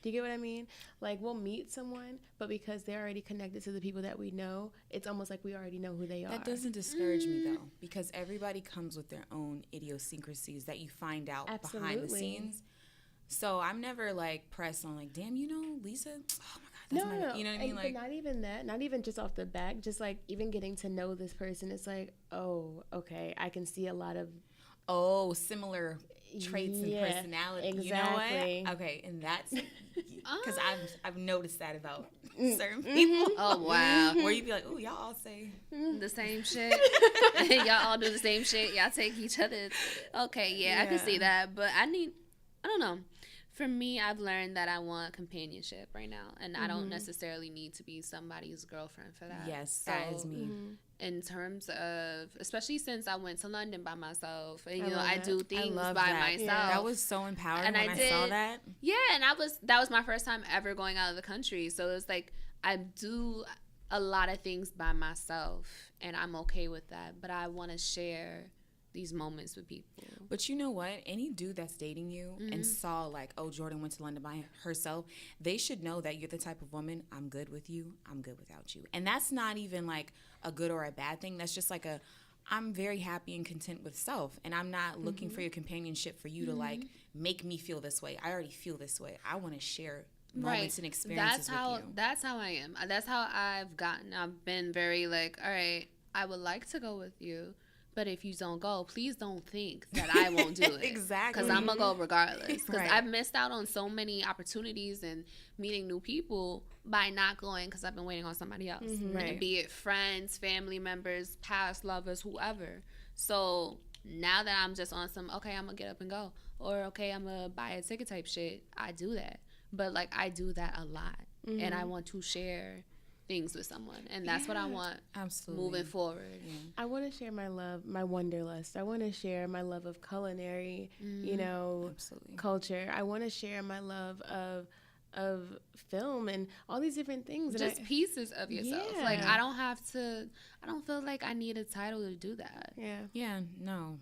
B: Do you get what I mean? Like we'll meet someone, but because they're already connected to the people that we know, it's almost like we already know who they are.
C: That doesn't discourage me though, because everybody comes with their own idiosyncrasies that you find out behind the scenes. So I'm never like pressed on like, damn, Leeza. Oh my God, that's
B: no.
C: You know what I mean?
B: Like, not even that. Not even just off the back. Just like even getting to know this person. It's like, oh, okay, I can see a lot of
C: similar traits and personality.
B: Exactly.
C: You know what? Okay, and that's because I've noticed that about certain people.
A: Oh wow.
C: Where you be like, oh, y'all all say
A: the same shit. Y'all all do the same shit. Y'all take each other's. Okay, yeah, I can see that, but I don't know. For me, I've learned that I want companionship right now, and I don't necessarily need to be somebody's girlfriend for that.
C: Yes, that is me.
A: In terms of, especially since I went to London by myself, and I do things by myself.
C: Yeah. That was so empowering when I saw that.
A: Yeah, and that was my first time ever going out of the country, so it's like I do a lot of things by myself, and I'm okay with that. But I want to share these moments with people.
C: But you know what? Any dude that's dating you and saw like, oh, Jordan went to London by herself, they should know that you're the type of woman, I'm good with you, I'm good without you. And that's not even like a good or a bad thing. That's just like I'm very happy and content with self. And I'm not looking for your companionship for you to like make me feel this way. I already feel this way. I want to share moments and experiences with you.
A: That's how I am. That's how I've gotten. I've been very like, all right, I would like to go with you. But if you don't go, please don't think that I won't do it.
C: Exactly.
A: Because I'm going to go regardless. Because I've missed out on so many opportunities and meeting new people by not going because I've been waiting on somebody else. And be it friends, family members, past lovers, whoever. So now that I'm just on some, okay, I'm going to get up and go. Or, okay, I'm going to buy a ticket type shit. I do that. But, like, I do that a lot. And I want to share things with someone, and that's what I want moving forward.
B: I want to share my love, my wanderlust. I want to share my love of culinary, culture. I want to share my love of film and all these different things.
A: Just pieces of yourself. Yeah. Like I don't feel like I need a title to do that.
C: Yeah, no.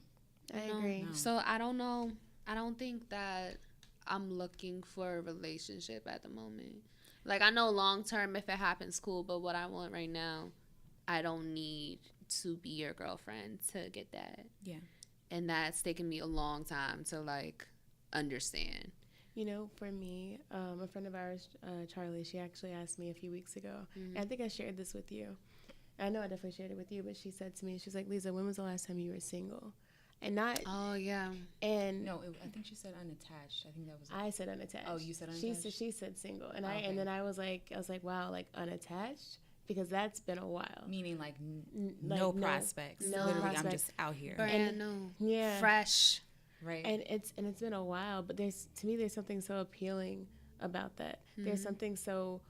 B: I agree.
A: No. So I don't know. I don't think that I'm looking for a relationship at the moment. Like, I know long term, if it happens, cool. But what I want right now, I don't need to be your girlfriend to get that.
C: Yeah.
A: And that's taken me a long time to, like, understand.
B: For me, a friend of ours, Charlie, she actually asked me a few weeks ago. And I think I shared this with you. I know I definitely shared it with you. But she said to me, she's like, Leeza, when was the last time you were single? And not.
A: Oh, yeah.
B: And
C: no, I think she said unattached. I think that was.
B: I said unattached.
C: Oh, you said unattached.
B: She said single, and and then I was like, wow, like unattached. because that's been a while.
C: Meaning like no prospects.
B: No
C: Literally,
B: prospects.
C: I'm just out here.
A: Brand new.
B: Yeah.
A: Fresh.
C: Right.
B: And it's been a while, but there's something so appealing about that. There's something so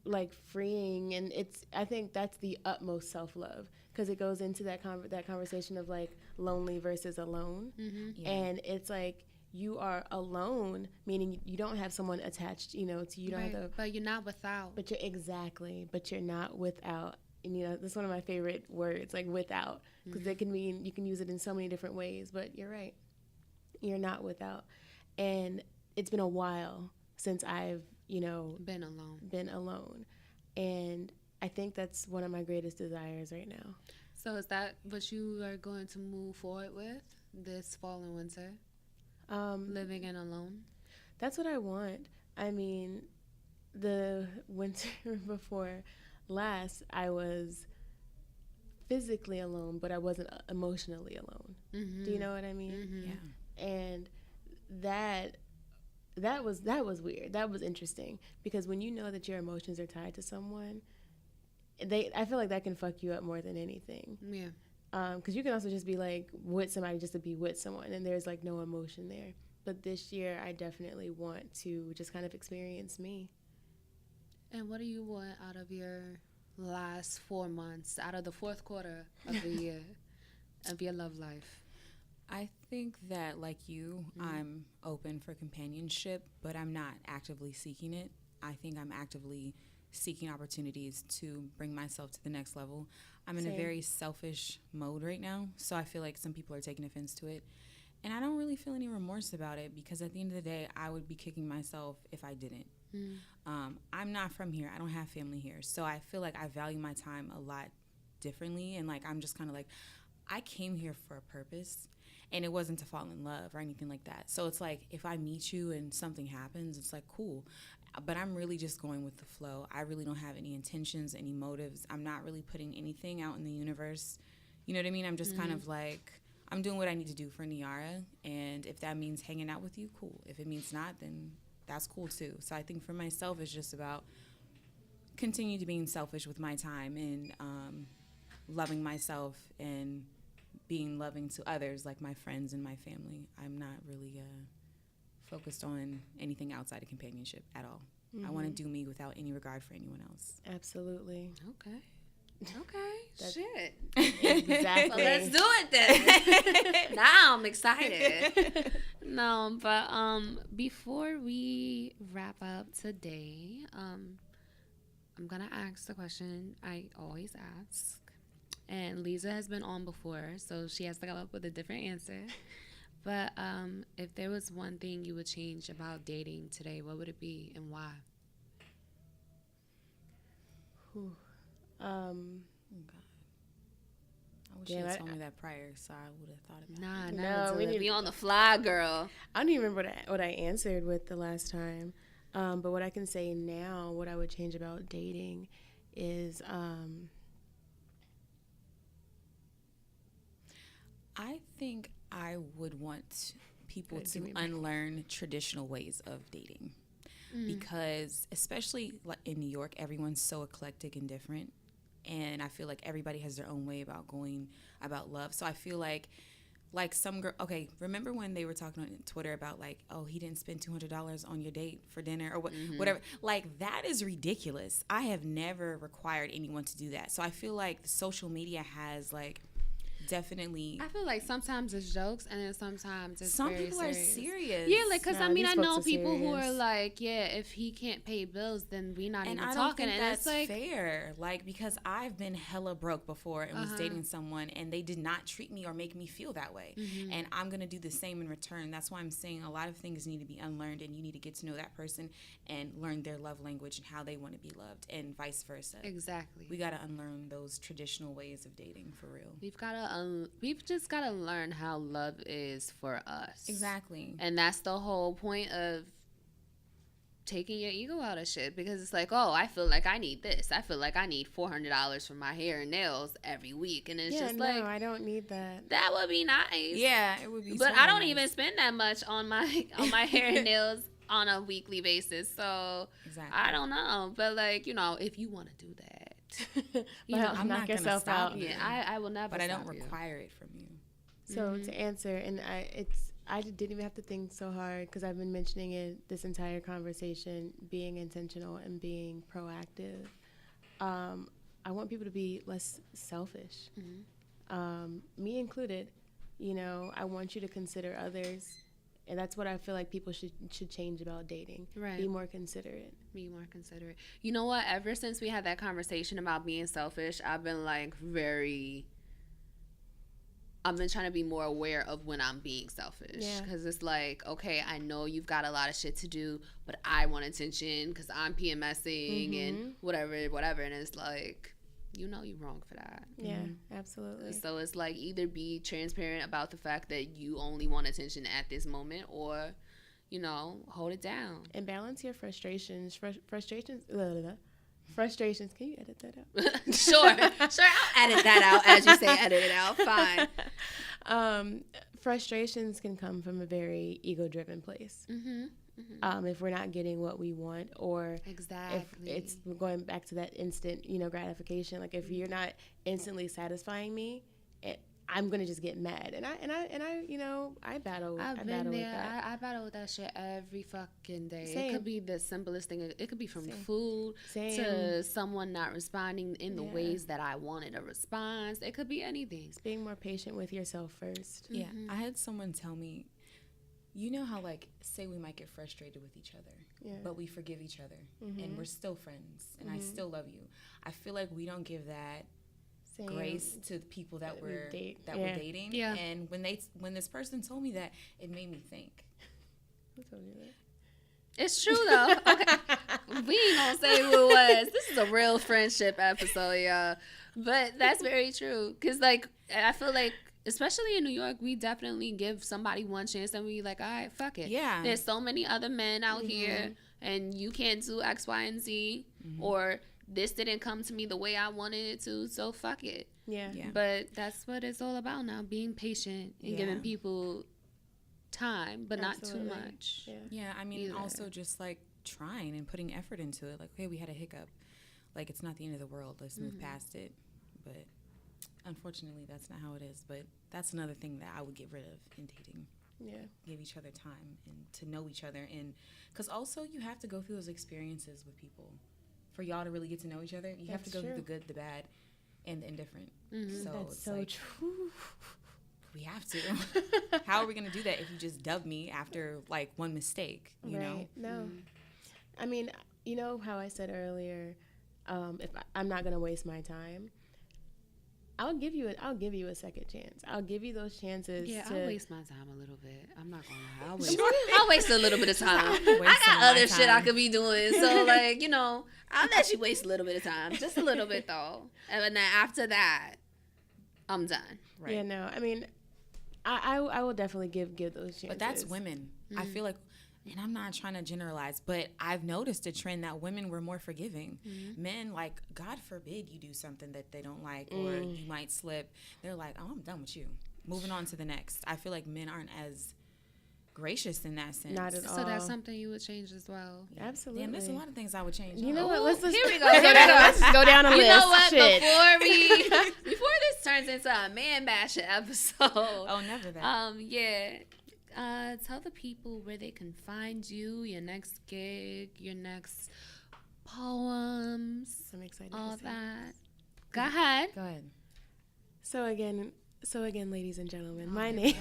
B: like freeing, and I think that's the utmost self-love, because it goes into that conversation of like lonely versus alone.
C: Yeah.
B: And it's like you are alone, meaning you don't have someone attached, to you. Don't have to,
A: but you're not without.
B: but you're not without. And that's one of my favorite words, like without, because it can mean, you can use it in so many different ways. But you're right, you're not without. And it's been a while since I've been alone, and I think that's one of my greatest desires right now.
A: So is that what you are going to move forward with this fall and winter? Living in alone?
B: That's what I want. I mean, the winter before last, I was physically alone, but I wasn't emotionally alone. Do you know what I mean?
C: Yeah.
B: And that was weird. That was interesting, because when you know that your emotions are tied to someone, I feel like that can fuck you up more than anything.
A: Yeah.
B: Because you can also just be like with somebody just to be with someone, and there's like no emotion there. But this year, I definitely want to just kind of experience me.
A: And what do you want out of your last 4 months, out of the fourth quarter of the year, of your love life?
C: I think that, like you, I'm open for companionship, but I'm not actively seeking it. I think I'm actively seeking opportunities to bring myself to the next level. I'm in a very selfish mode right now, so I feel like some people are taking offense to it. And I don't really feel any remorse about it, because at the end of the day, I would be kicking myself if I didn't. I'm not from here. I don't have family here. So I feel like I value my time a lot differently. And like, I'm just kind of like, I came here for a purpose, and it wasn't to fall in love or anything like that. So it's like, if I meet you and something happens, it's like, cool. But I'm really just going with the flow. I really don't have any intentions, any motives. I'm not really putting anything out in the universe. You know what I mean? I'm just kind of like, I'm doing what I need to do for Niara. And if that means hanging out with you, cool. If it means not, then that's cool too. So I think for myself, it's just about continue to being selfish with my time, and loving myself and being loving to others, like my friends and my family. I'm not really focused on anything outside of companionship at all. I want to do me without any regard for anyone else.
B: Absolutely.
A: Okay. Shit.
B: Exactly.
A: Well, let's do it then. Now I'm excited. No, but before we wrap up today, I'm gonna ask the question I always ask. And Leeza has been on before, so she has to come up with a different answer. But if there was one thing you would change about dating today, what would it be, and why?
C: Oh, God. I wish you had told me that prior, so I would have thought about it.
A: No, we need to be on the fly, girl.
B: I don't even remember what I answered with the last time. But what I can say now, what I would change about dating is...
C: I think I would want people to unlearn traditional ways of dating, because especially like in New York, everyone's so eclectic and different, and I feel like everybody has their own way about going about love. So I feel like some girl, okay, remember when they were talking on Twitter about like, oh, he didn't spend $200 on your date for dinner or whatever. Like, that is ridiculous. I have never required anyone to do that. So I feel like social media has like definitely.
A: I feel like sometimes it's jokes, and then sometimes it's
C: some
A: very
C: people
A: serious.
C: are serious.
A: Yeah, like, because I mean, I know people
B: serious.
A: who are like, yeah, if he can't pay bills, then we're not
C: and
A: even
C: I
A: talking.
C: Don't think
A: and
C: that's
A: it's like
C: fair. Like, because I've been hella broke before and was dating someone, and they did not treat me or make me feel that way. And I'm gonna do the same in return. That's why I'm saying a lot of things need to be unlearned, and you need to get to know that person and learn their love language and how they want to be loved, and vice versa.
A: Exactly.
C: We gotta unlearn those traditional ways of dating for real.
A: We've just gotta learn how love is for us.
C: Exactly.
A: And that's the whole point of taking your ego out of shit, because it's like, oh, I feel like I need this. I feel like I need $400 for my hair and nails every week, and it's just like,
B: I don't need that.
A: That would be nice.
C: Yeah, it would be.
A: But I don't even spend that much on my hair and nails on a weekly basis, so exactly. I don't know. But like, if you want to do that, You know,
C: I'm
B: knock
C: not gonna
B: yourself
C: stop
B: out.
C: you.
A: Yeah, I will never.
C: But I don't
A: stop you.
C: require it from you.
B: So to answer, and I didn't even have to think so hard because I've been mentioning it this entire conversation, being intentional and being proactive. I want people to be less selfish, me included. You know, I want you to consider others, and that's what I feel like people should change about dating.
A: Right.
B: Be more considerate.
A: Be more considerate. You know what? Ever since we had that conversation about being selfish, I've been like I've been trying to be more aware of when I'm being selfish.
B: Yeah.
A: Because it's like, okay, I know you've got a lot of shit to do, but I want attention because I'm PMSing and whatever. And it's like, you know you're wrong for that.
B: Yeah, absolutely.
A: So it's like either be transparent about the fact that you only want attention at this moment or, you know, hold it down.
B: And balance your frustrations. Frustrations. Can you edit that out?
A: Sure, I'll edit that out as you say edit it out. Fine.
B: Frustrations can come from a very ego-driven place. If we're not getting what we want, or
A: Exactly.
B: if it's going back to that instant, gratification. Like if you're not instantly satisfying me, I'm gonna just get mad. And I battle.
A: I've
B: battle
A: been
B: with
A: there.
B: that.
A: I battle with that shit every fucking day.
B: Same.
A: It could be the simplest thing. It could be from
B: Same.
A: food
B: Same.
A: to someone not responding in the
B: Yeah.
A: ways that I wanted a response. It could be anything.
B: It's being more patient with yourself first.
C: Yeah, I had someone tell me, you know how, like, say we might get frustrated with each other, but we forgive each other, and we're still friends, and I still love you. I feel like we don't give that
B: Same.
C: grace to the people that we're
B: we're
C: dating.
A: Yeah.
C: And when this person told me that, it made me think.
B: Who told you that?
A: It's true though. Okay, we ain't gonna say who it was. This is a real friendship episode, y'all. But that's very true. Cause like I feel like, especially in New York, we definitely give somebody one chance and we like, all right, fuck it.
C: Yeah.
A: There's so many other men out here, and you can't do X, Y, and Z, or this didn't come to me the way I wanted it to, so fuck it.
B: Yeah.
A: But that's what it's all about now, being patient and giving people time, but
B: Absolutely.
A: not too much.
C: Yeah, I mean,
A: Either.
C: also just like trying and putting effort into it. Like, okay, we had a hiccup. Like, it's not the end of the world. Let's move past it. But unfortunately, that's not how it is. But that's another thing that I would get rid of in dating.
B: Yeah.
C: Give each other time and to know each other. And because also you have to go through those experiences with people. For y'all to really get to know each other, you have to go through the good, the bad, and the indifferent. So
B: That's
C: it's
B: so
C: like,
B: true.
C: we have to. How are we going to do that if you just dub me after, like, one mistake, you know?
B: No. I mean, you know how I said earlier, if I'm not going to waste my time, I'll give you a second chance. I'll give you those chances.
A: Yeah,
B: to
A: I'll waste my time a little bit. I'm not gonna lie. I'll waste a little bit of time. I
C: wasting
A: got
C: my
A: other shit I
C: time.
A: could be doing. So, like, you know, I'll let you waste a little bit of time. Just a little bit, though. And then after that, I'm done.
C: Right.
B: Yeah, no. I mean, I will definitely give those chances.
C: But that's women. I feel like, and I'm not trying to generalize, but I've noticed a trend that women were more forgiving. Men, like, God forbid you do something that they don't like or you might slip. They're like, oh, I'm done with you. Moving on to the next. I feel like men aren't as gracious in that sense.
B: Not at all.
A: So that's something you would change as well.
B: Absolutely.
C: Yeah, there's a lot of things I would change.
B: You know
C: Oh,
B: what? Let's
A: Here we go.
B: Let's just go down a list.
A: You know what?
B: Shit.
A: Before this turns into a man bashing episode.
C: Oh, never that.
A: Tell the people where they can find you, your next gig, your next poems,
B: I'm excited.
A: all
B: to see.
A: that. Go ahead.
C: Go ahead.
B: So again, ladies and gentlemen, my name.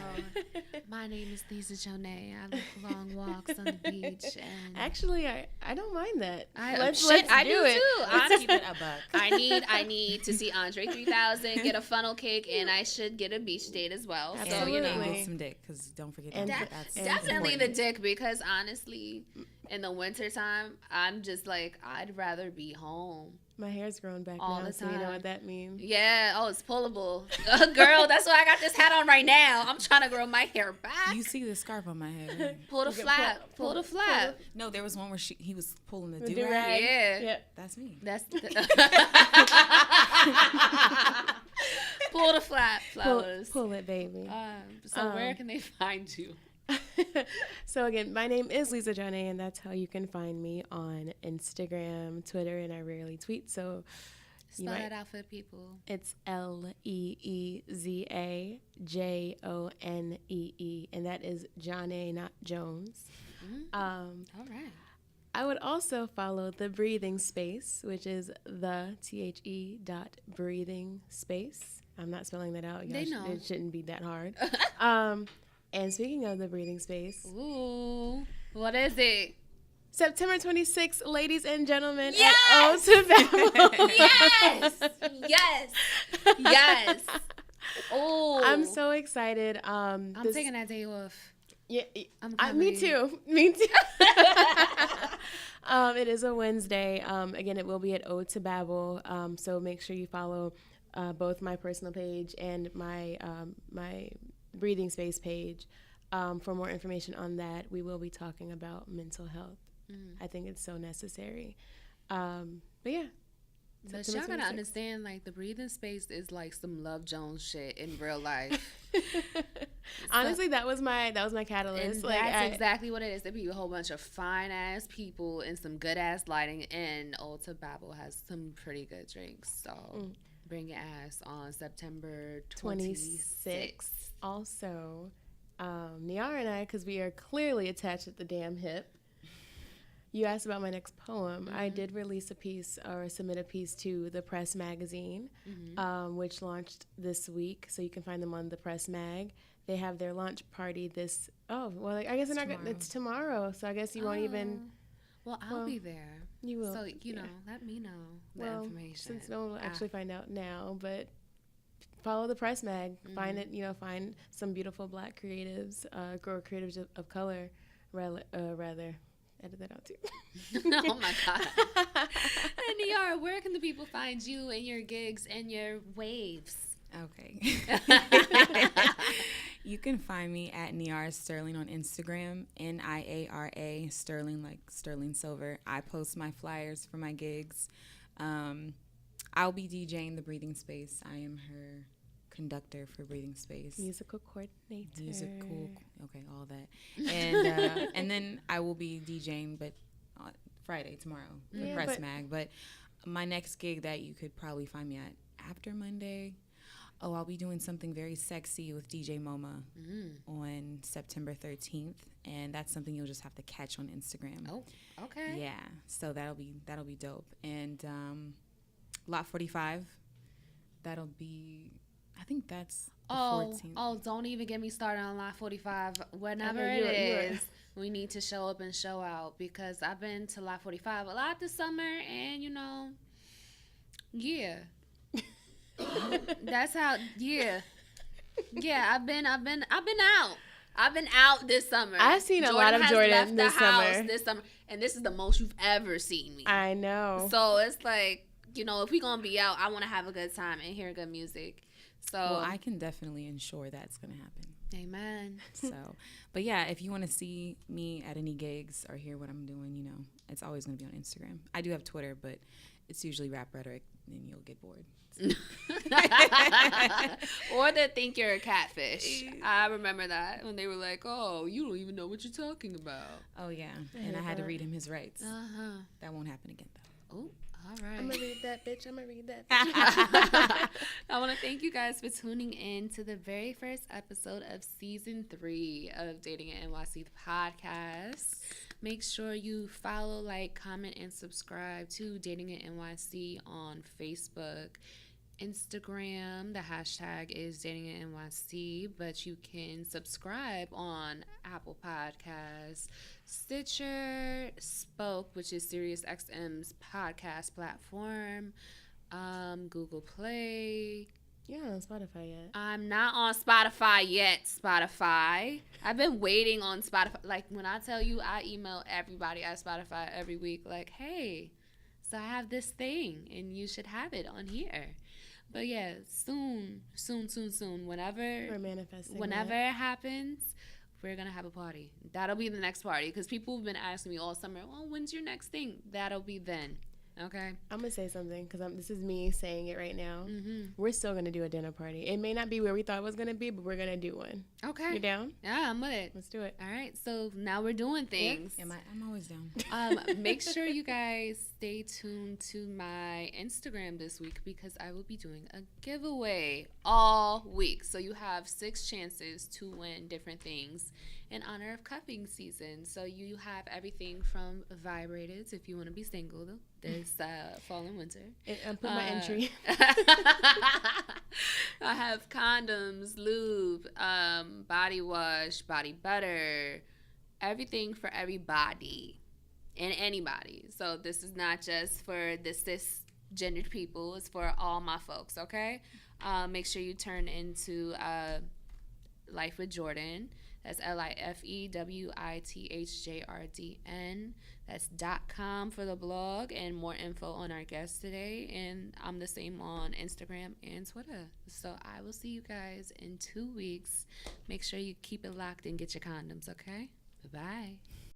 A: My name is Leeza Joneé. I like long walks on the beach. And
B: Actually, I don't mind that.
A: I
B: Let's
A: do
B: do it.
A: too.
C: Let's keep it a buck.
A: I need to see Andre 3000, get a funnel cake, and I should get a beach date as well. So,
B: Absolutely.
A: you know.
C: And get some dick, because don't forget
B: And
C: that's
A: Definitely
C: important.
A: the dick, because honestly, in the wintertime, I'm just like, I'd rather be home.
B: My hair's grown back
A: All
B: now,
A: the
B: so you know
A: time.
B: what that means.
A: Yeah, oh, it's pullable. Girl, that's why I got this hat on right now. I'm trying to grow my hair back.
C: You see the scarf on my head.
A: Pull the
B: You can
A: flap. Pull the flap.
C: No, there was one where he was pulling the
B: The
C: do-rag.
B: do-rag.
A: Yeah.
B: Yep.
C: That's me.
A: That's pull the flap, flowers.
B: Pull it, baby.
A: So where can they find you?
B: So again, my name is Leeza Joneé, and that's how you can find me on Instagram, Twitter, and I rarely tweet. So
A: Spell it out for the people.
B: It's LeezaJonee, and that is Joneé, not Jones.
A: All right.
B: I would also follow the breathing space, which is breathing space. I'm not spelling that out.
A: They know.
B: It shouldn't be that hard. And speaking of the breathing space,
A: ooh, what is it?
B: September 26th, ladies and gentlemen,
A: yes!
B: at Ode to Babel.
A: Yes. Oh,
B: I'm so excited.
A: I'm taking that day off.
B: Yeah,
A: I'm
B: me too. It is a Wednesday. Again, it will be at Ode to Babel. So make sure you follow both my personal page and my breathing space page for more information on that. We will be talking about mental health. I think it's so necessary. But yeah.
A: But y'all gotta understand, like, the breathing space is like some Love Jones shit in real life.
B: Honestly, that was my catalyst.
A: And
B: like,
A: that's exactly what it is. There be a whole bunch of fine ass people and some good ass lighting, and Ode to Babel has some pretty good drinks. So bring your ass on September 26th.
B: Also, Niara and I, because we are clearly attached at the damn hip. You asked about my next poem. I did release a piece or submit a piece to the Press magazine, which launched this week. So you can find them on the Press Mag. They have their launch party I guess it's tomorrow. So I guess you won't even.
A: Well, I'll be there.
B: You will.
A: So, let me know the information.
B: Since no one will actually find out now, but follow the Press Mag. Find it, find some beautiful Black creatives, or creatives of color, rather. Edit that out too.
A: Oh my God. And Niara, where can the people find you and your gigs and your waves?
C: Okay. You can find me at Niara Sterling on Instagram, Niara Sterling, like sterling silver. I post my flyers for my gigs. I'll be DJing the Breathing Space. I am her conductor for Breathing Space.
B: Musical coordinator.
C: Okay, all that. And and then I will be DJing, but Friday, tomorrow, for Press Mag. But my next gig that you could probably find me at after Monday, I'll be doing something very sexy with DJ MoMA on September 13th, and that's something you'll just have to catch on Instagram.
A: Oh, okay.
C: Yeah, so that'll be dope. And Lot 45, that'll be, I think that's the 14th.
A: Oh, don't even get me started on Lot 45. Whenever it is, we need to show up and show out, because I've been to Lot 45 a lot this summer, and yeah. That's how, yeah, I've been out. I've been out this summer.
B: I've seen a lot of Jordan this summer.
A: And this is the most you've ever seen me.
B: I know.
A: So it's like, if we gonna be out, I want to have a good time and hear good music. So
C: I can definitely ensure that's gonna happen.
A: Amen.
C: So, but yeah, if you want to see me at any gigs or hear what I'm doing, it's always gonna be on Instagram. I do have Twitter, but it's usually rap rhetoric, and you'll get bored.
A: Or they think you're a catfish. I remember that when they were like, "Oh, you don't even know what you're talking about."
C: Oh yeah, and I had to read him his rights. That won't happen again though.
A: Oh, all right.
B: I'm gonna read that bitch.
A: I want to thank you guys for tuning in to the very first episode of season 3 of Dating at NYC podcast. Make sure you follow, like, comment, and subscribe to Dating at NYC on Facebook, Instagram. The hashtag is Dating at NYC, but you can subscribe on Apple Podcasts, Stitcher, Spoke, which is SiriusXM's podcast platform, Google Play.
B: You're not on Spotify yet.
A: I'm not on Spotify yet, Spotify. I've been waiting on Spotify. Like, when I tell you, I email everybody at Spotify every week, like, hey, so I have this thing, and you should have it on here. But yeah, soon. Whenever
B: We're manifesting.
A: Whenever it happens, we're going to have a party. That'll be the next party, because people have been asking me all summer, well, when's your next thing? That'll be then. Okay.
B: I'm going to say something, because this is me saying it right now. We're still going to do a dinner party. It may not be where we thought it was going to be, but we're going to do one.
A: Okay.
B: You down?
A: Yeah, I'm with it.
B: Let's do it.
A: All right. So now we're doing things.
C: Yeah. I'm always down.
A: Make sure you guys stay tuned to my Instagram this week because I will be doing a giveaway all week. So you have 6 chances to win different things in honor of cuffing season. So you have everything from vibrators if you want to be single this fall and winter.
B: I put my entry.
A: I have condoms, lube, body wash, body butter, everything for everybody and anybody. So this is not just for the cisgendered people. It's for all my folks, okay? Make sure you turn into Life with Jordan. That's LIFEWITHJRDN. That's .com for the blog and more info on our guest today. And I'm the same on Instagram and Twitter. So I will see you guys in 2 weeks. Make sure you keep it locked and get your condoms, okay? Bye-bye.